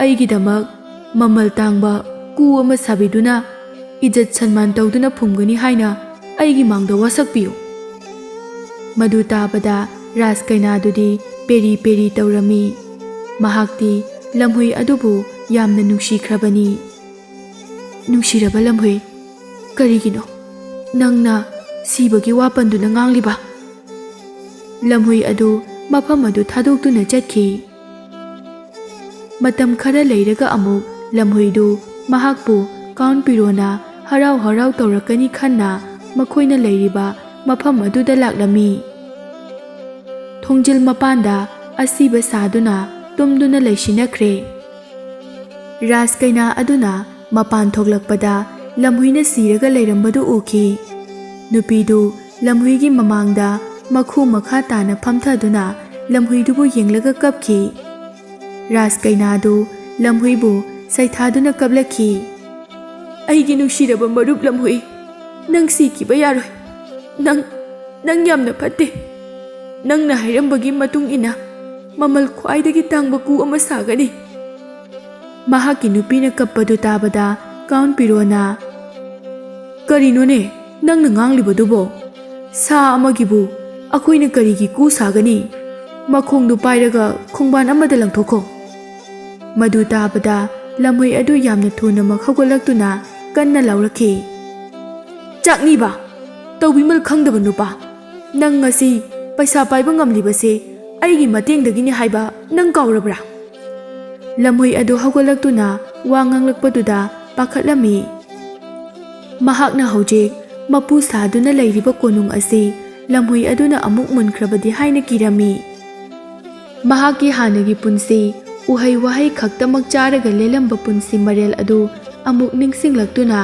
Speaker 1: ꯑꯩꯒꯤꯗꯃꯛ ꯃꯃꯜ ꯇꯥꯡꯕ ꯀꯨ ꯑꯃ ꯁꯥꯕꯤꯗꯨꯅ ꯏꯖꯠ ꯁꯟꯃꯥꯟ ꯇꯧꯗꯨꯅ ꯐꯨꯝꯒꯅꯤ ꯍꯥꯏꯅ ꯑꯩꯒꯤ ꯃꯥꯡꯗ ꯋꯥꯁꯛꯄꯤꯌꯨ"꯫ ꯃꯗꯨ ꯇꯥꯕꯗ ꯔꯥꯖꯀꯩꯅꯥꯗꯨꯗꯤ ꯄꯦꯔꯤ ꯄꯦꯔꯤ ꯇꯧꯔꯝꯃꯤ꯫ ꯃꯍꯥꯛꯇꯤ ꯂꯝꯍꯨꯏ ꯑꯗꯨꯕꯨ ꯌꯥꯝꯅ ꯅꯨꯡꯁꯤꯈ꯭ꯔꯕꯅꯤ꯫ "ꯅꯨꯡꯁꯤꯔꯕ ꯂꯝꯍꯨꯏ, ꯀꯔꯤꯒꯤꯅꯣ ꯅꯪꯅ ꯁꯤꯕꯒꯤ ꯋꯥ ꯄꯟꯗꯨꯅ ꯉꯥꯡꯂꯤꯕ?" ꯂꯝꯍꯨꯏ ꯑꯗꯨ ꯃꯐꯝ ꯑꯗꯨ ꯊꯥꯗꯣꯛꯇꯨꯅ ꯆꯠꯈꯤ꯫ ꯃꯇꯝ ꯈꯔ ꯂꯩꯔꯒ ꯑꯃꯨꯛ ꯂꯝꯍꯨꯏꯗꯨ ꯃꯍꯥꯛꯄꯨ ꯀꯥꯎꯟ ꯄꯤꯔꯣꯅ ꯍꯔꯥꯎ ꯍꯔꯥꯎ ꯇꯧꯔꯛꯀꯅꯤ ꯈꯟꯅ ꯃꯈꯣꯏꯅ ꯂꯩꯔꯤꯕ ꯃꯐꯝ ꯑꯗꯨꯗ ꯂꯥꯛꯂꯝꯃꯤ꯫ ꯊꯣꯡꯖꯤꯜ ꯃꯄꯥꯟꯗ ꯑꯁꯤꯕ ꯁꯥꯗꯨꯅ ꯇꯨꯝꯗꯨꯅ ꯂꯩꯁꯤꯟꯅꯈ꯭ꯔꯦ꯫ ꯔꯥꯖꯀꯩꯅꯥ ꯑꯗꯨꯅ ꯃꯄꯥꯟ ꯊꯣꯛꯂꯛꯄꯗ ꯂꯝꯍꯨꯏꯅ ꯁꯤꯔꯒ ꯂꯩꯔꯝꯕꯗꯨ ꯎꯈꯤ꯫ ꯅꯨꯄꯤꯗꯨ ꯂꯝꯍꯨꯏꯒꯤ ꯃꯃꯥꯡꯗ ꯃꯈꯨ ꯃꯈꯥ ꯇꯥꯅ ꯐꯝꯊꯗꯨꯅ ꯂꯝꯍꯨꯏꯗꯨꯕꯨ ꯌꯦꯡꯂꯒ ꯀꯞꯈꯤ꯫ ꯔꯥꯖꯀꯩꯅꯥꯗꯨ ꯂꯝꯍꯨꯏꯕꯨ ꯁꯩꯊꯥꯗꯨꯅ ꯀꯞꯂꯛꯈꯤ, "ꯑꯩꯒꯤ ꯅꯨꯡꯁꯤꯔꯕ ꯃꯔꯨꯞ ꯂꯝꯍꯨꯏ, ꯅꯪ ꯁꯤꯈꯤꯕ ꯌꯥꯔꯣꯏ꯫ ꯅꯪ ꯌꯥꯝꯅ ꯐꯠꯇꯦ꯫ ꯅꯪꯅ ꯍꯥꯏꯔꯝꯕꯒꯤ ꯃꯇꯨꯡ ꯏꯟꯅ ꯃꯃꯜ ꯈ꯭ꯋꯥꯏꯗꯒꯤ ꯇꯥꯡꯕ ꯀꯨ ꯑꯃ ꯁꯥꯒꯅꯤ"꯫ ꯃꯍꯥꯛꯀꯤ ꯅꯨꯄꯤꯅ ꯀꯞꯄꯗꯨ ꯇꯥꯕꯗ ꯀꯥꯎꯟ ꯄꯤꯔꯣꯅ, "ꯀꯔꯤꯅꯣꯅꯦ ꯅꯪꯅ ꯉꯥꯡꯂꯤꯕꯗꯨꯕꯣ? ꯁꯥ ꯑꯃꯒꯤꯕꯨ ꯑꯩꯈꯣꯏꯅ ꯀꯔꯤꯒꯤ ꯀꯨ ꯁꯥꯒꯅꯤ? ꯃꯈꯣꯡꯗꯨ ꯄꯥꯏꯔꯒ ꯈꯣꯡꯕꯥꯟ ꯑꯃꯗ ꯂꯪꯊꯣꯛꯈꯣ"꯫ ꯃꯗꯨ ꯇꯥꯕꯗ ꯂꯝꯍꯨꯏ ꯑꯗꯨ ꯌꯥꯝꯅ ꯊꯨꯅꯃꯛ ꯍꯧꯒꯠꯂꯛꯇꯨꯅ ꯀꯟꯅ ꯂꯥꯎꯔꯛꯈꯤ, "ꯆꯥꯛꯅꯤꯕ, ꯇꯧꯕꯤꯃꯜ ꯈꯪꯗꯕ ꯅꯨꯄꯥ! ꯅꯪ ꯉꯁꯤ ꯄꯩꯁꯥ ꯄꯥꯏꯕ ꯉꯝꯂꯤꯕꯁꯦ ꯑꯩꯒꯤ ꯃꯇꯦꯡꯗꯒꯤꯅꯤ ꯍꯥꯏꯕ ꯅꯪ ꯀꯥꯎꯔꯕ꯭ꯔꯥ?" ꯂꯝꯍꯨꯏ ꯑꯗꯨ ꯍꯧꯒꯠꯂꯛꯇꯨꯅ ꯋꯥ ꯉꯥꯡꯂꯛꯄꯗꯨꯗ ꯄꯥꯈꯠꯂꯝꯃꯤ꯫ ꯃꯍꯥꯛꯅ ꯍꯧꯖꯤꯛ ꯃꯄꯨ ꯁꯥꯗꯨꯅ ꯂꯩꯔꯤꯕ ꯀꯣꯅꯨꯡ ꯑꯁꯤ ꯂꯝꯍꯨꯏ ꯑꯗꯨꯅ ꯑꯃꯨꯛ ꯃꯨꯟꯈ꯭ꯔꯕꯗꯤ ꯍꯥꯏꯅ ꯀꯤꯔꯝꯃꯤ꯫ ꯃꯍꯥꯛꯀꯤ ꯍꯥꯟꯅꯒꯤ ꯄꯨꯟꯁꯤ, ꯎꯍꯩ ꯋꯥꯍꯩ ꯈꯛꯇꯃꯛ ꯆꯥꯔꯒ ꯂꯦꯜꯂꯝꯕ ꯄꯨꯟꯁꯤ ꯃꯔꯦꯜ ꯑꯗꯨ ꯑꯃꯨꯛ ꯅꯤꯡꯁꯤꯡꯂꯛꯇꯨꯅ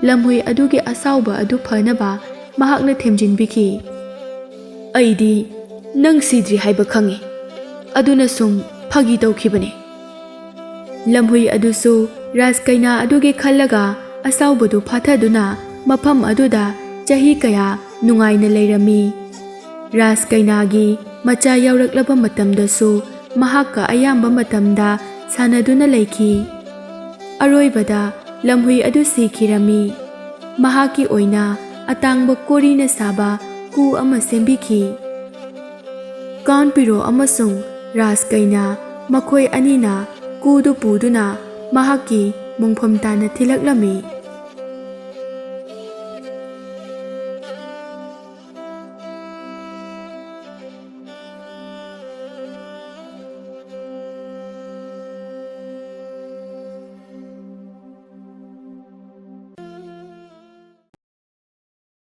Speaker 1: ꯂꯝꯍꯨꯏ ꯑꯗꯨꯒꯤ ꯑꯁꯥꯎꯕ ꯑꯗꯨ ꯐꯅꯕ ꯃꯍꯥꯛꯅ ꯊꯦꯝꯖꯤꯟꯕꯤꯈꯤ, "ꯑꯩꯗꯤ ꯅꯪ ꯁꯤꯗ꯭ꯔꯤ ꯍꯥꯏꯕ ꯈꯪꯏ, ꯑꯗꯨꯅ ꯁꯨꯝ ꯐꯥꯒꯤ ꯇꯧꯈꯤꯕꯅꯤ"꯫ ꯂꯝꯍꯨꯏ ꯑꯗꯨꯁꯨ ꯔꯥꯖꯀꯩꯅꯥ ꯑꯗꯨꯒꯤ ꯈꯜꯂꯒ ꯑꯁꯥꯎꯕꯗꯨ ꯐꯥꯊꯗꯨꯅ ꯃꯐꯝ ꯑꯗꯨꯗ ꯆꯍꯤ ꯀꯌꯥ ꯅꯨꯡꯉꯥꯏꯅ ꯂꯩꯔꯝꯃꯤ꯫ ꯔꯥꯖꯀꯩꯅꯥꯒꯤ ꯃꯆꯥ ꯌꯥꯎꯔꯛꯂꯕ ꯃꯇꯝꯗꯁꯨ ꯃꯍꯥꯛꯀ ꯑꯌꯥꯝꯕ ꯃꯇꯝꯗ ꯁꯥꯟꯅꯗꯨꯅ ꯂꯩꯈꯤ꯫ ꯑꯔꯣꯏꯕꯗ ꯂꯝꯍꯨꯏ ꯑꯗꯨ ꯁꯤꯈꯤꯔꯝꯃꯤ꯫ ꯃꯍꯥꯛꯀꯤ ꯑꯣꯏꯅ ꯑꯇꯥꯡꯕ ꯀꯣꯔꯤꯅ ꯁꯥꯕ ꯀꯨ ꯑꯃ ꯁꯦꯝꯕꯤꯈꯤ꯫ ꯀꯥꯎꯟ ꯄꯤꯔꯣ ꯑꯃꯁꯨꯡ ꯔꯥꯖꯀꯩꯅꯥ ꯃꯈꯣꯏ ꯑꯅꯤꯅ ꯀꯨꯗꯨ ꯄꯨꯗꯨꯅ ꯃꯍꯥꯛꯀꯤ ꯃꯣꯡꯐꯝ ꯇꯥꯟꯅ ꯊꯤꯜꯂꯛꯂꯝꯃꯤ꯫